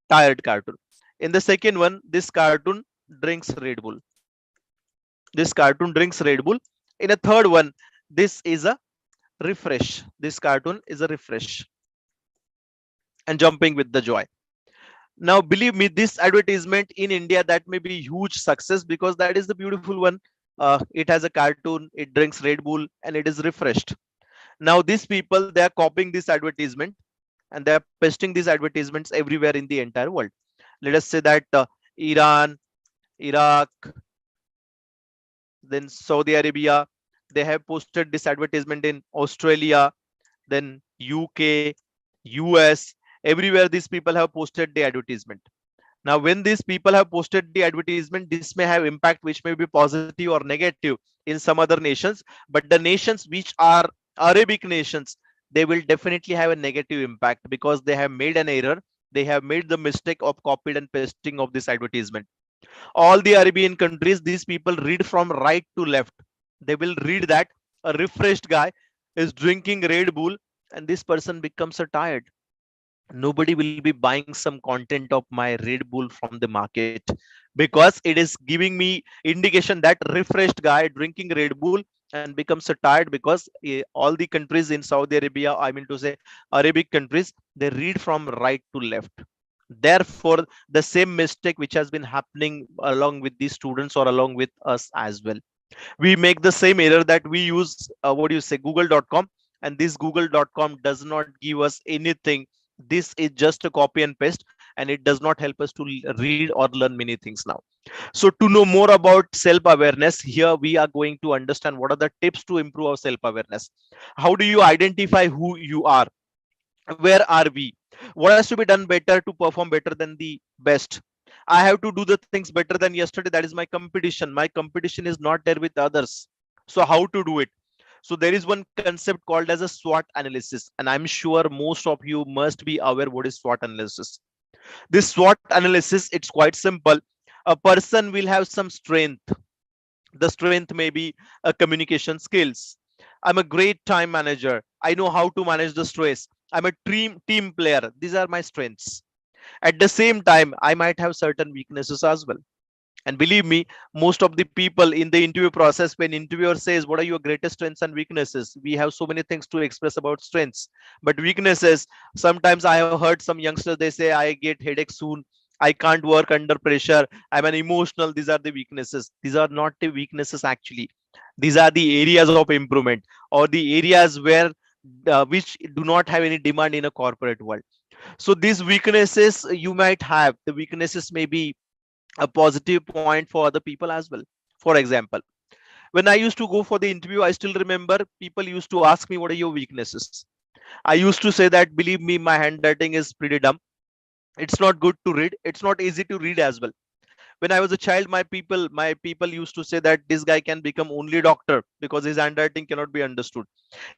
tired cartoon. In the second one, this cartoon drinks Red Bull. This cartoon drinks Red Bull. In a third one, this is a refresh. This cartoon is a refresh and jumping with the joy. Now, believe me, this advertisement in India, that may be huge success because that is the beautiful one. It has a cartoon, it drinks Red Bull, and it is refreshed. Now, these people, they are copying this advertisement and they are pasting these advertisements everywhere in the entire world. Let us say that Iran, Iraq, then Saudi Arabia, they have posted this advertisement in Australia, then UK, US, everywhere these people have posted the advertisement. Now, when these people have posted the advertisement, this may have impact which may be positive or negative in some other nations, but the nations which are Arabic nations, they will definitely have a negative impact because they have made an error. They have made the mistake of copied and pasting of this advertisement. All the Arabian countries, these people read from right to left. They will read that a refreshed guy is drinking Red Bull and this person becomes a tired. Nobody will be buying some content of my Red Bull from the market because it is giving me indication that refreshed guy drinking Red Bull and becomes a tired because all the countries in Saudi Arabia, I mean to say Arabic countries, they read from right to left. Therefore, the same mistake which has been happening along with these students or along with us as well, we make the same error that we use what do you say, google.com, and this google.com does not give us anything. This is just a copy and paste, and it does not help us to read or learn many things now. So to know more about self awareness, here we are going to understand what are the tips to improve our self awareness. How do you identify who you are? Where are we? What has to be done better to perform better than the best? I have to do the things better than yesterday. That is my competition. My competition is not there with others. So how to do it? So there is one concept called as a SWOT analysis, and I'm sure most of you must be aware what is SWOT analysis. This SWOT analysis, it's quite simple. A person will have some strength. The strength may be a communication skills. I'm a great time manager. I know how to manage the stress. I'm a team player. These are my strengths. At the same time, I might have certain weaknesses as well. And believe me, most of the people in the interview process, when interviewer says what are your greatest strengths and weaknesses, we have so many things to express about strengths. But weaknesses, sometimes I have heard some youngsters, they say I get headache soon, I can't work under pressure, I'm an emotional. These are the weaknesses. These are not the weaknesses actually. These are the areas of improvement, or the areas where which do not have any demand in a corporate world. So these weaknesses you might have, the weaknesses may be a positive point for other people as well. For example, when I used to go for the interview, I still remember people used to ask me, what are your weaknesses? I used to say that, believe me, my handwriting is pretty dumb. It's not good to read. It's not easy to read as well. When I was a child, my people used to say that this guy can become only doctor because his handwriting cannot be understood.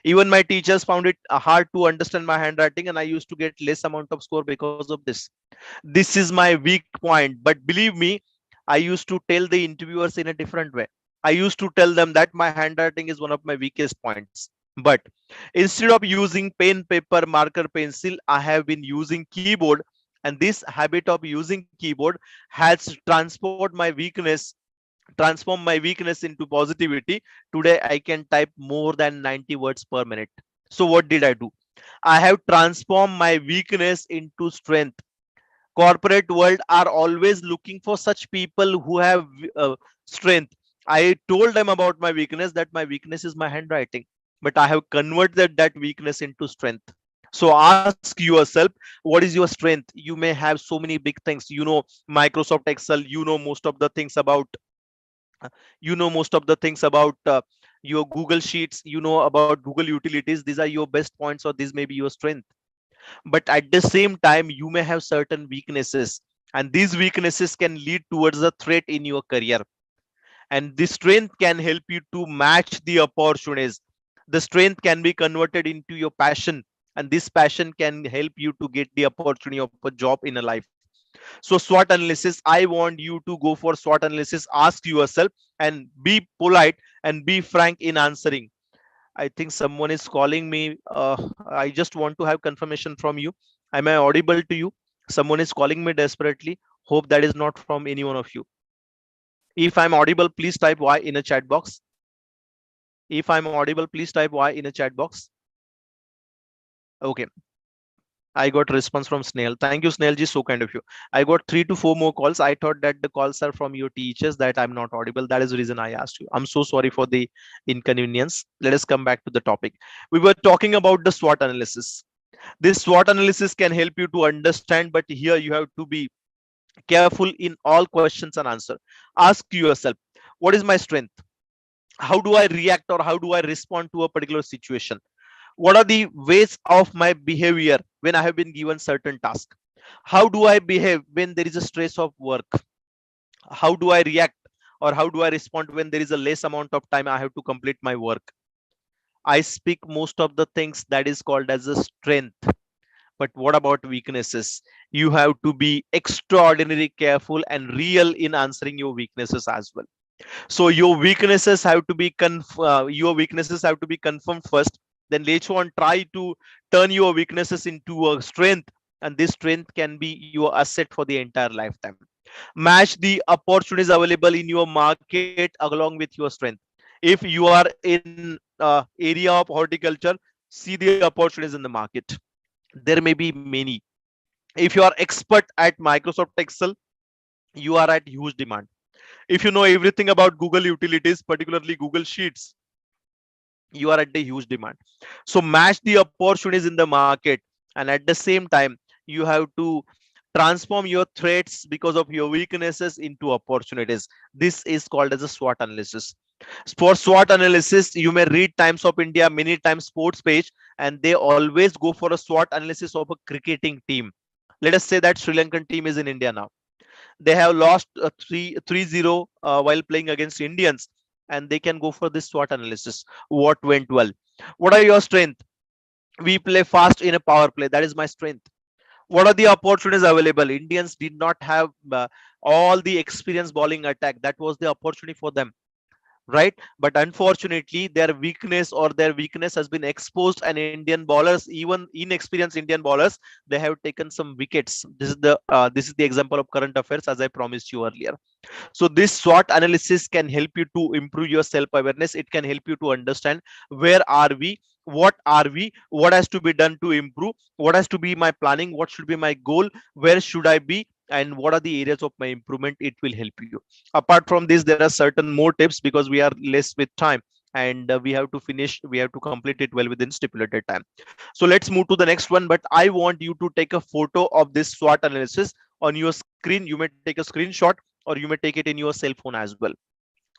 Even my teachers found it hard to understand my handwriting, and I used to get less amount of score because of this. This is my weak point, but believe me, I used to tell the interviewers in a different way. I used to tell them that my handwriting is one of my weakest points. But instead of using pen, paper, marker, pencil, I have been using keyboard, and this habit of using keyboard has transformed my weakness into positivity. Today I can type more than 90 words per minute. So what did I do? I have transformed my weakness into strength. Corporate world are always looking for such people who have strength. I told them about my weakness, that my weakness is my handwriting, but I have converted that weakness into strength. So ask yourself, what is your strength? You may have so many big things, Microsoft Excel, most of the things about most of the things about your Google Sheets, about Google Utilities. These are your best points, or these may be your strength. But at the same time, you may have certain weaknesses, and these weaknesses can lead towards a threat in your career. And this strength can help you to match the opportunities. The strength can be converted into your passion, and this passion can help you to get the opportunity of a job in a life. So SWOT analysis, I want you to go for SWOT analysis. Ask yourself and be polite and be frank in answering. I think someone is calling me. I just want to have confirmation from you. Am I audible to you? Someone is calling me desperately. Hope that is not from any one of you. If I'm audible, please type Y in a chat box. If I'm audible, please type Y in a chat box. Okay. I got response from Snail. Thank you, Snail ji. So kind of you. I got 3 to 4 more calls. I thought that the calls are from your teachers, that I'm not audible. That is the reason I asked you. I'm so sorry for the inconvenience. Let us come back to the topic. We were talking about the SWOT analysis. This SWOT analysis can help you to understand, but here you have to be careful in all questions and answer. Ask yourself, what is my strength? How do I react, or how do I respond to a particular situation? What are the ways of my behavior when I have been given certain task? How do I behave when there is a stress of work? How do I react, or how do I respond when there is a less amount of time I have to complete my work? I speak most of the things that is called as a strength. But what about weaknesses? You have to be extraordinarily careful and real in answering your weaknesses as well. So your weaknesses have to be confirmed first. Then later on, try to turn your weaknesses into a strength, and this strength can be your asset for the entire lifetime. Match the opportunities available in your market along with your strength. If you are in area of horticulture, see the opportunities in the market. There may be many. If you are expert at Microsoft Excel, you are at huge demand. If you know everything about Google Utilities, particularly Google Sheets, you are at the huge demand. So match the opportunities in the market, and at the same time, you have to transform your threats because of your weaknesses into opportunities. This is called as a SWOT analysis. For SWOT analysis, you may read Times of India many times sports page, and they always go for a SWOT analysis of a cricketing team. Let us say that Sri Lankan team is in India now. They have lost 3-0 while playing against Indians, and they can go for this SWOT analysis. What went well? What are your strengths? We play fast in a power play. That is my strength. What are the opportunities available? Indians did not have all the experience bowling attack. That was the opportunity for them, right? But unfortunately, their weakness has been exposed, and Indian bowlers, even inexperienced Indian bowlers, they have taken some wickets. This is the example of current affairs, as I promised you earlier. So this SWOT analysis can help you to improve your self awareness. It can help you to understand where are we, what has to be done to improve, what has to be my planning, what should be my goal, where should I be, and what are the areas of my improvement. It will help you. Apart from this, there are certain more tips because we are less with time, and we have to complete it well within stipulated time. So let's move to the next one, but I want you to take a photo of this SWOT analysis on your screen. You may take a screenshot, or you may take it in your cell phone as well.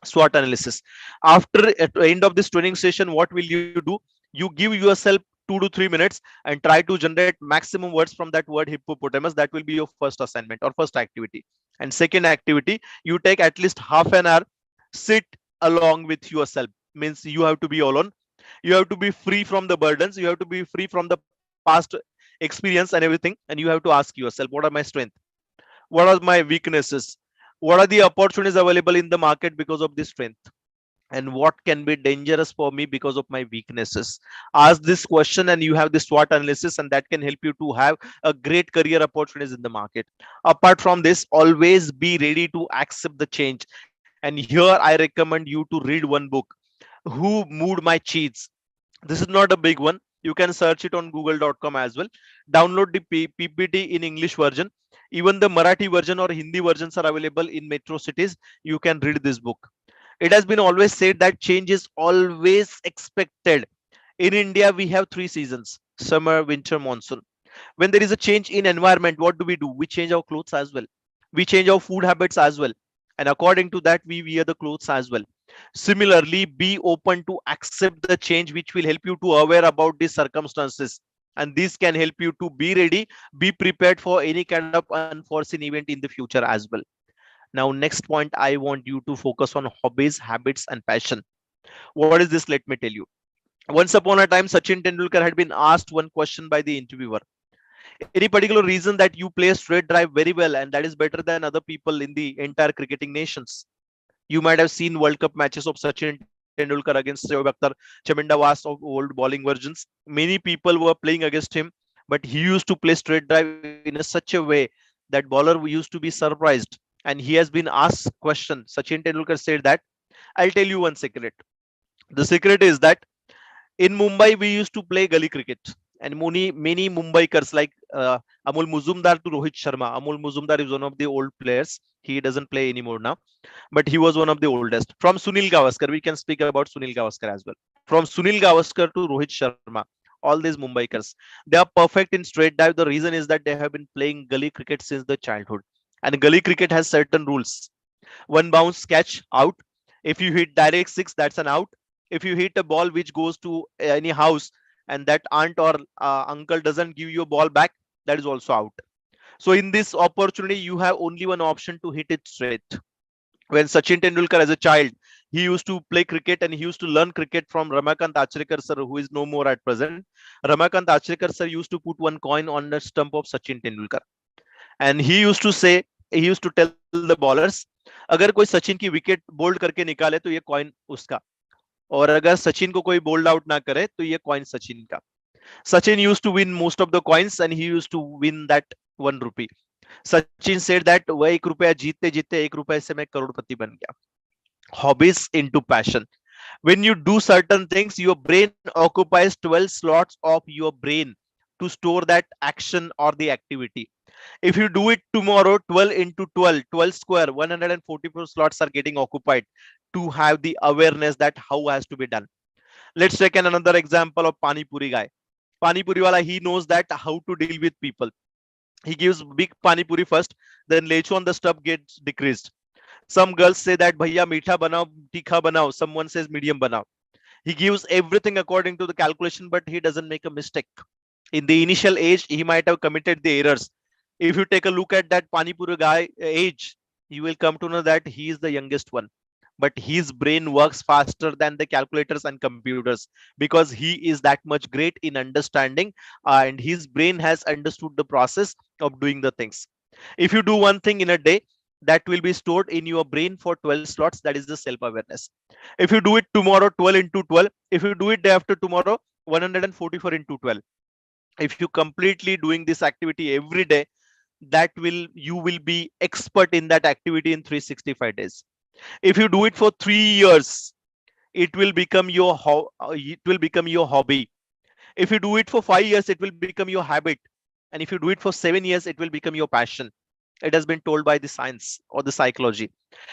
SWOT analysis. After at the end of this training session, what will you do? You give yourself 2 to 3 minutes and try to generate maximum words from that word hippopotamus. That will be your first assignment or first activity. And second activity, you take at least half an hour, sit along with yourself. Means you have to be alone. You have to be free from the burdens. You have to be free from the past experience and everything. And you have to ask yourself, what are my strengths? What are my weaknesses? What are the opportunities available in the market because of this strength? And what can be dangerous for me because of my weaknesses? Ask this question, and you have this SWOT analysis, and that can help you to have a great career opportunities in the market. Apart from this, always be ready to accept the change. And here I recommend you to read one book, Who Moved My Cheese. This is not a big one. You can search it on google.com as well. Download the PPT in English version. Even the Marathi version or Hindi versions are available in metro cities. You can read this book. It has been always said that change is always expected. In India, we have 3 seasons: summer, winter, monsoon. When there is a change in environment, what do? We change our clothes as well. We change our food habits as well. And according to that, we wear the clothes as well. Similarly, be open to accept the change, which will help you to aware about these circumstances. And this can help you to be ready, be prepared for any kind of unforeseen event in the future as well. Now, next point, I want you to focus on hobbies, habits, and passion. What is this? Let me tell you. Once upon a time, Sachin Tendulkar had been asked one question by the interviewer. Any particular reason that you play straight drive very well and that is better than other people in the entire cricketing nations? You might have seen World Cup matches of Sachin Tendulkar against Shoaib Akhtar, Chaminda Was of old bowling versions. Many people were playing against him, but he used to play straight drive in a such a way that bowler used to be surprised. And he has been asked question. Sachin Tendulkar said that, I'll tell you one secret. The secret is that in Mumbai, we used to play gully cricket, and many Mumbaikars like Amol Muzumdar to Rohit Sharma. Amol Muzumdar is one of the old players. He doesn't play anymore now, but he was one of the oldest. From Sunil Gavaskar, we can speak about Sunil Gavaskar as well. From Sunil Gavaskar to Rohit Sharma, all these Mumbaikars, they are perfect in straight dive. The reason is that they have been playing gully cricket since the childhood, and gully cricket has certain rules. One bounce catch out. If you hit direct six, that's an out. If you hit a ball which goes to any house and that aunt or uncle doesn't give you a ball back, that is also out. So in this opportunity, you have only one option to hit it straight. When Sachin Tendulkar as a child, he used to play cricket and he used to learn cricket from Ramakant Achrekar sir, who is no more at present. Ramakant Achrekar sir used to put one coin on the stump of Sachin Tendulkar. And he used to say, he used to tell the bowlers, अगर कोई सचिन की wicket bold करके निकाले तो ये coin उसका, और अगर सचिन को कोई बोल्ड आउट ना करे तो ये कॉइन सचिन का. Sachin used to win most of the coins and he used to win that 1 rupee. Sachin said that वह 1 रुपया जीतते जीतते 1 रुपए से मैं करोड़पति बन गया. Hobbies into passion. When you do certain things, your brain occupies 12 slots of your brain to store that action or the activity. If you do it tomorrow, 12 into 12, 12 square, 144 slots are getting occupied to have the awareness that how has to be done. Let's take another example of Pani Puri guy. Pani Puri wala, he knows that how to deal with people. He gives big Pani Puri first, then later on the stuff gets decreased. Some girls say that bhaiya meetha banao, tikha banao. Someone says medium banao. He gives everything according to the calculation, but he doesn't make a mistake. In the initial age, he might have committed the errors. If you take a look at that Pani Puri guy age, you will come to know that he is the youngest one. But his brain works faster than the calculators and computers because he is that much great in understanding, and his brain has understood the process of doing the things. If you do one thing in a day, that will be stored in your brain for 12 slots. That is the self-awareness. If you do it tomorrow, 12 into 12. If you do it day after tomorrow, 144 into 12. If you completely doing this activity every day, that will you will be expert in that activity in 365 days. If you do it for 3 years, it will become your hobby. If you do it for 5 years, it will become your habit. And if you do it for 7 years, it will become your passion. It has been told by the science or the psychology.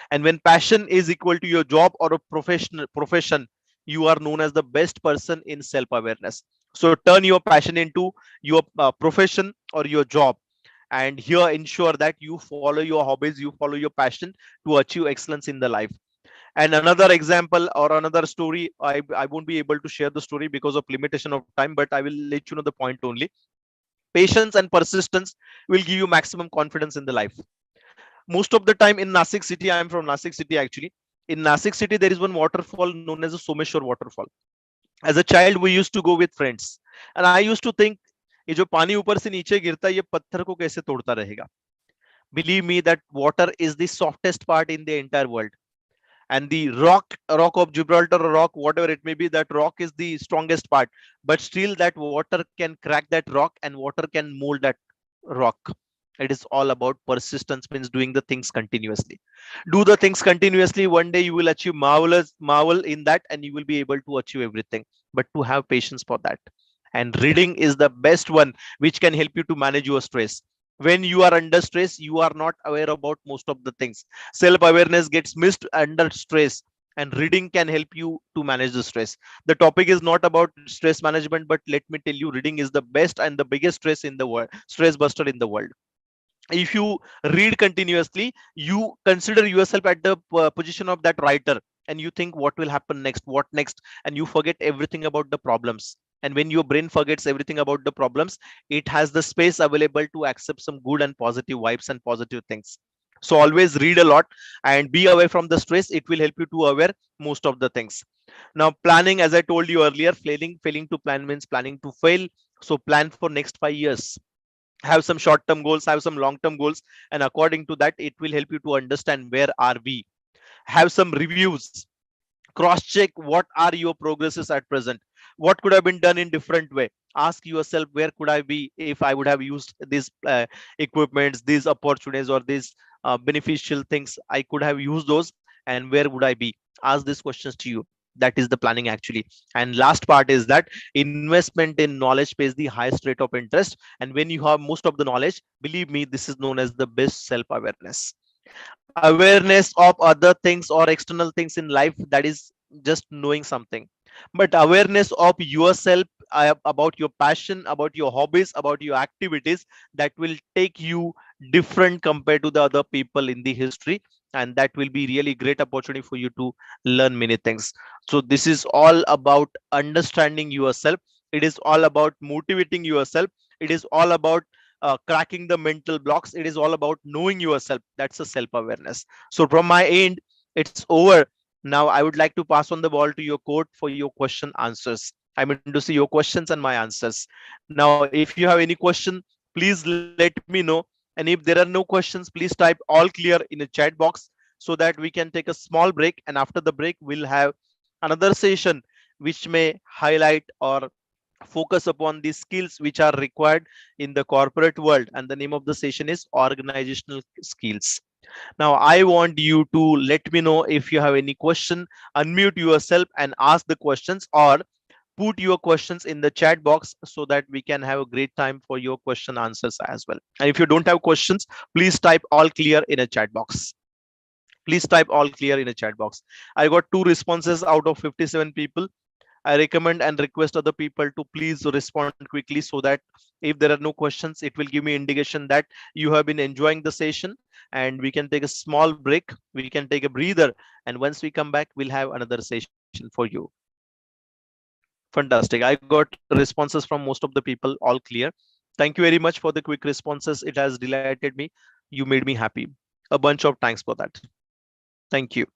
And when passion is equal to your job or a profession, you are known as the best person in self-awareness. So turn your passion into your profession or your job, and here ensure that you follow your hobbies, you follow your passion to achieve excellence in the life. And another example or another story, I won't be able to share the story because of limitation of time, but I will let you know the point only. Patience and persistence will give you maximum confidence in the life. Most of the time in Nasik city, I am from Nasik city actually. In Nasik city, there is one waterfall known as the Someshwar waterfall. As a child, we used to go with friends, and I used to think, ये जो पानी ऊपर से नीचे गिरता है, ये पत्थर को कैसे तोड़ता रहेगा? Believe me that water is the softest part in the entire world, and the rock of Gibraltar or rock, whatever it may be, that rock is the strongest part. But still, that water can crack that rock, and water can mold that rock. It is all about persistence, means doing the things continuously. Do the things continuously. One day you will achieve marvel in that, and you will be able to achieve everything. But to have patience for that. And reading is the best one, which can help you to manage your stress. When you are under stress, you are not aware about most of the things. Self-awareness gets missed under stress. and reading can help you to manage the stress. The topic is not about stress management, but let me tell you, reading is the best and the biggest stress in the world, stress buster in the world. If you read continuously, you consider yourself at the position of that writer, and you think what will happen next, what next, and you forget everything about the problems. And when your brain forgets everything about the problems, it has the space available to accept some good and positive vibes and positive things. So always read a lot and be away from the stress. It will help you to aware most of the things. Now planning, as I told you earlier, failing to plan means planning to fail. So plan for next 5 years, have some short term goals, have some long term goals, and according to that it will help you to understand where are we. Have some reviews, cross check what are your progresses at present, what could have been done in different way. Ask yourself, where could I be if I would have used these equipments, these opportunities, or these beneficial things, I could have used those, and where would I be. Ask these questions to you. That is the planning actually. And last part is that investment in knowledge pays the highest rate of interest, and when you have most of the knowledge, believe me, this is known as the best self awareness. Awareness of other things or external things in life, that is just knowing something. But awareness of yourself, about your passion, about your hobbies, about your activities, that will take you different compared to the other people in the history, and that will be really great opportunity for you to learn many things. So this is all about understanding yourself. It is all about motivating yourself. It is all about cracking the mental blocks. It is all about knowing yourself. That's a self awareness. So from my end, it's over. Now I would like to pass on the ball to your court for your question answers. I mean to see your questions and my answers. Now if you have any question, please let me know. And if there are no questions, please type all clear in a chat box, so that we can take a small break, and after the break we'll have another session which may highlight or focus upon the skills which are required in the corporate world, and the name of the session is organizational skills. Now I want you to let me know if you have any question. Unmute yourself and ask the questions, or put your questions in the chat box, so that we can have a great time for your question answers as well. And if you don't have questions, please type all clear in a chat box. Please type all clear in a chat box. I got two responses out of 57 people. I recommend and request other people to please respond quickly, so that if there are no questions, it will give me indication that you have been enjoying the session, and we can take a small break. We can take a breather, and once we come back, we'll have another session for you. Fantastic. I got responses from most of the people, all clear. Thank you very much for the quick responses. It has delighted me. You made me happy. A bunch of thanks for that. Thank you.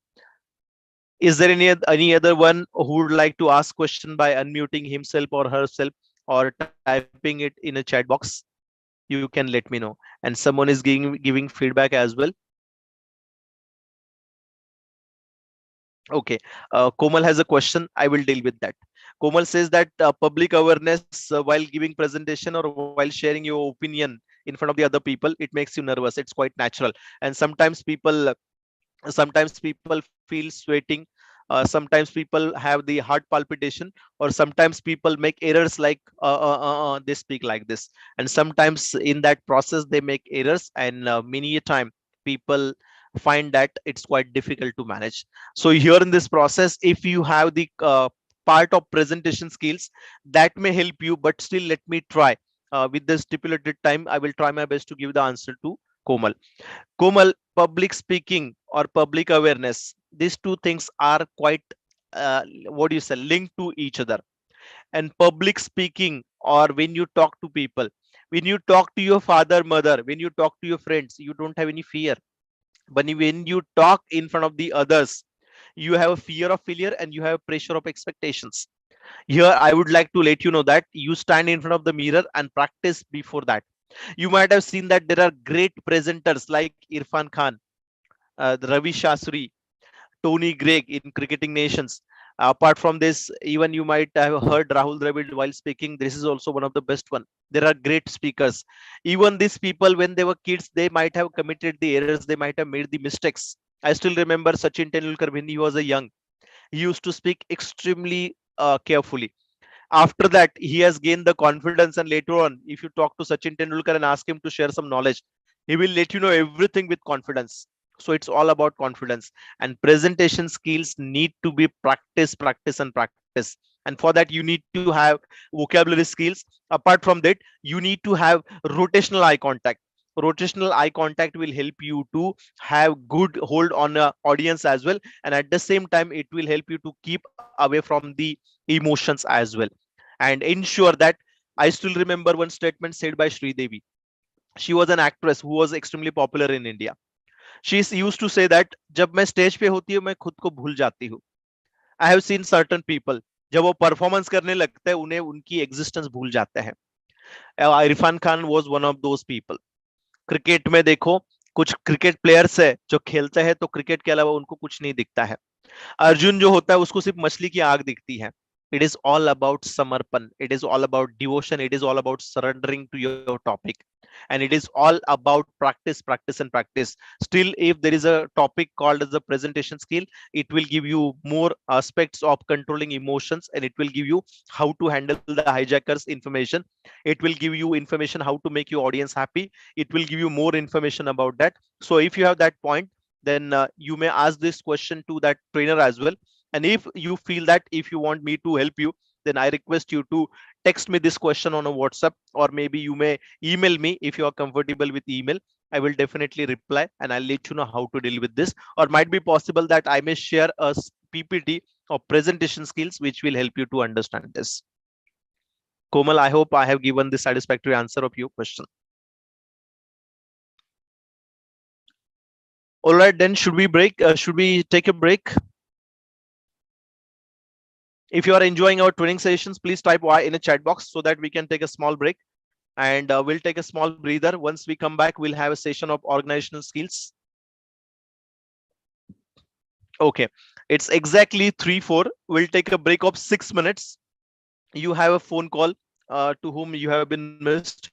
Is there any other one who would like to ask question by unmuting himself or herself, or typing it in a chat box? You can let me know. And someone is giving feedback as well. Okay. Komal has a question. I will deal with that. Komal says that public awareness while giving presentation or while sharing your opinion in front of the other people, it makes you nervous. It's quite natural. And sometimes people feel sweating, sometimes people have the heart palpitation, or sometimes people make errors like they speak like this, and sometimes in that process they make errors, and many a time people find that it's quite difficult to manage. So here in this process, if you have the part of presentation skills, that may help you, but still let me try. With the stipulated time, I will try my best to give the answer to Komal. Komal, public speaking or public awareness, these two things are quite, what do you say, linked to each other. And public speaking, or when you talk to people, when you talk to your father, mother, when you talk to your friends, you don't have any fear. But when you talk in front of the others, you have a fear of failure and you have pressure of expectations. Here, I would like to let you know that you stand in front of the mirror and practice before that. You might have seen that there are great presenters like Irfan Khan, Ravi Shastri, Tony Gregg in cricketing nations. Apart from this, even you might have heard Rahul Dravid while speaking. This is also one of the best one. There are great speakers. Even these people, when they were kids, they might have committed the errors. They might have made the mistakes. I still remember Sachin Tendulkar when he was a young. He used to speak extremely carefully. After that, he has gained the confidence, and later on, if you talk to Sachin Tendulkar and ask him to share some knowledge, he will let you know everything with confidence. So it's all about confidence, and presentation skills need to be practice, practice, and practice. And for that, you need to have vocabulary skills. Apart from that, you need to have rotational eye contact. Rotational eye contact will help you to have good hold on a audience as well, and at the same time it will help you to keep away from the emotions as well, and ensure that. I still remember one statement said by Devi. She was an actress who was extremely popular in India. She used to say that जब मैं stage पे होती हूँ मैं खुद को भूल जाती हूँ. I have seen certain people, जब वो परफॉर्मेंस करने लगते हैं उन्हें उनकी एग्जिस्टेंस भूल जाते हैं. Irfan Khan was one of those people. Cricket में देखो, कुछ क्रिकेट प्लेयर्स है जो खेलते हैं तो क्रिकेट के अलावा उनको कुछ नहीं दिखता है. अर्जुन जो होता है उसको सिर्फ मछली की आग दिखती है. It is all about समर्पण. It is all about devotion. It is all about surrendering to your topic. And it is all about practice, practice, and practice. Still, if there is a topic called as the presentation skill, it will give you more aspects of controlling emotions, and it will give you how to handle the hijackers information. It will give you information how to make your audience happy. It will give you more information about that. So if you have that point, then you may ask this question to that trainer as well. And if you feel that if you want me to help you, then I request you to text me this question on a WhatsApp, or maybe you may email me if you are comfortable with email. I will definitely reply and I'll let you know how to deal with this. Or might be possible that I may share a PPT or presentation skills which will help you to understand this. Komal, I hope I have given the satisfactory answer of your question. All right, then should we break? Should we take a break? If you are enjoying our training sessions, please type Y in a chat box so that we can take a small break, and we'll take a small breather. Once we come back, we'll have a session of organizational skills. Okay, it's exactly 3-4. We'll take a break of 6 minutes. You have a phone call to whom you have been missed.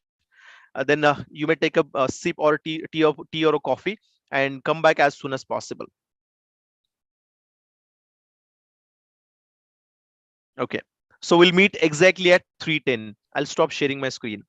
Then you may take a sip or tea or a coffee and come back as soon as possible. Okay, so we'll meet exactly at 3:10. I'll stop sharing my screen.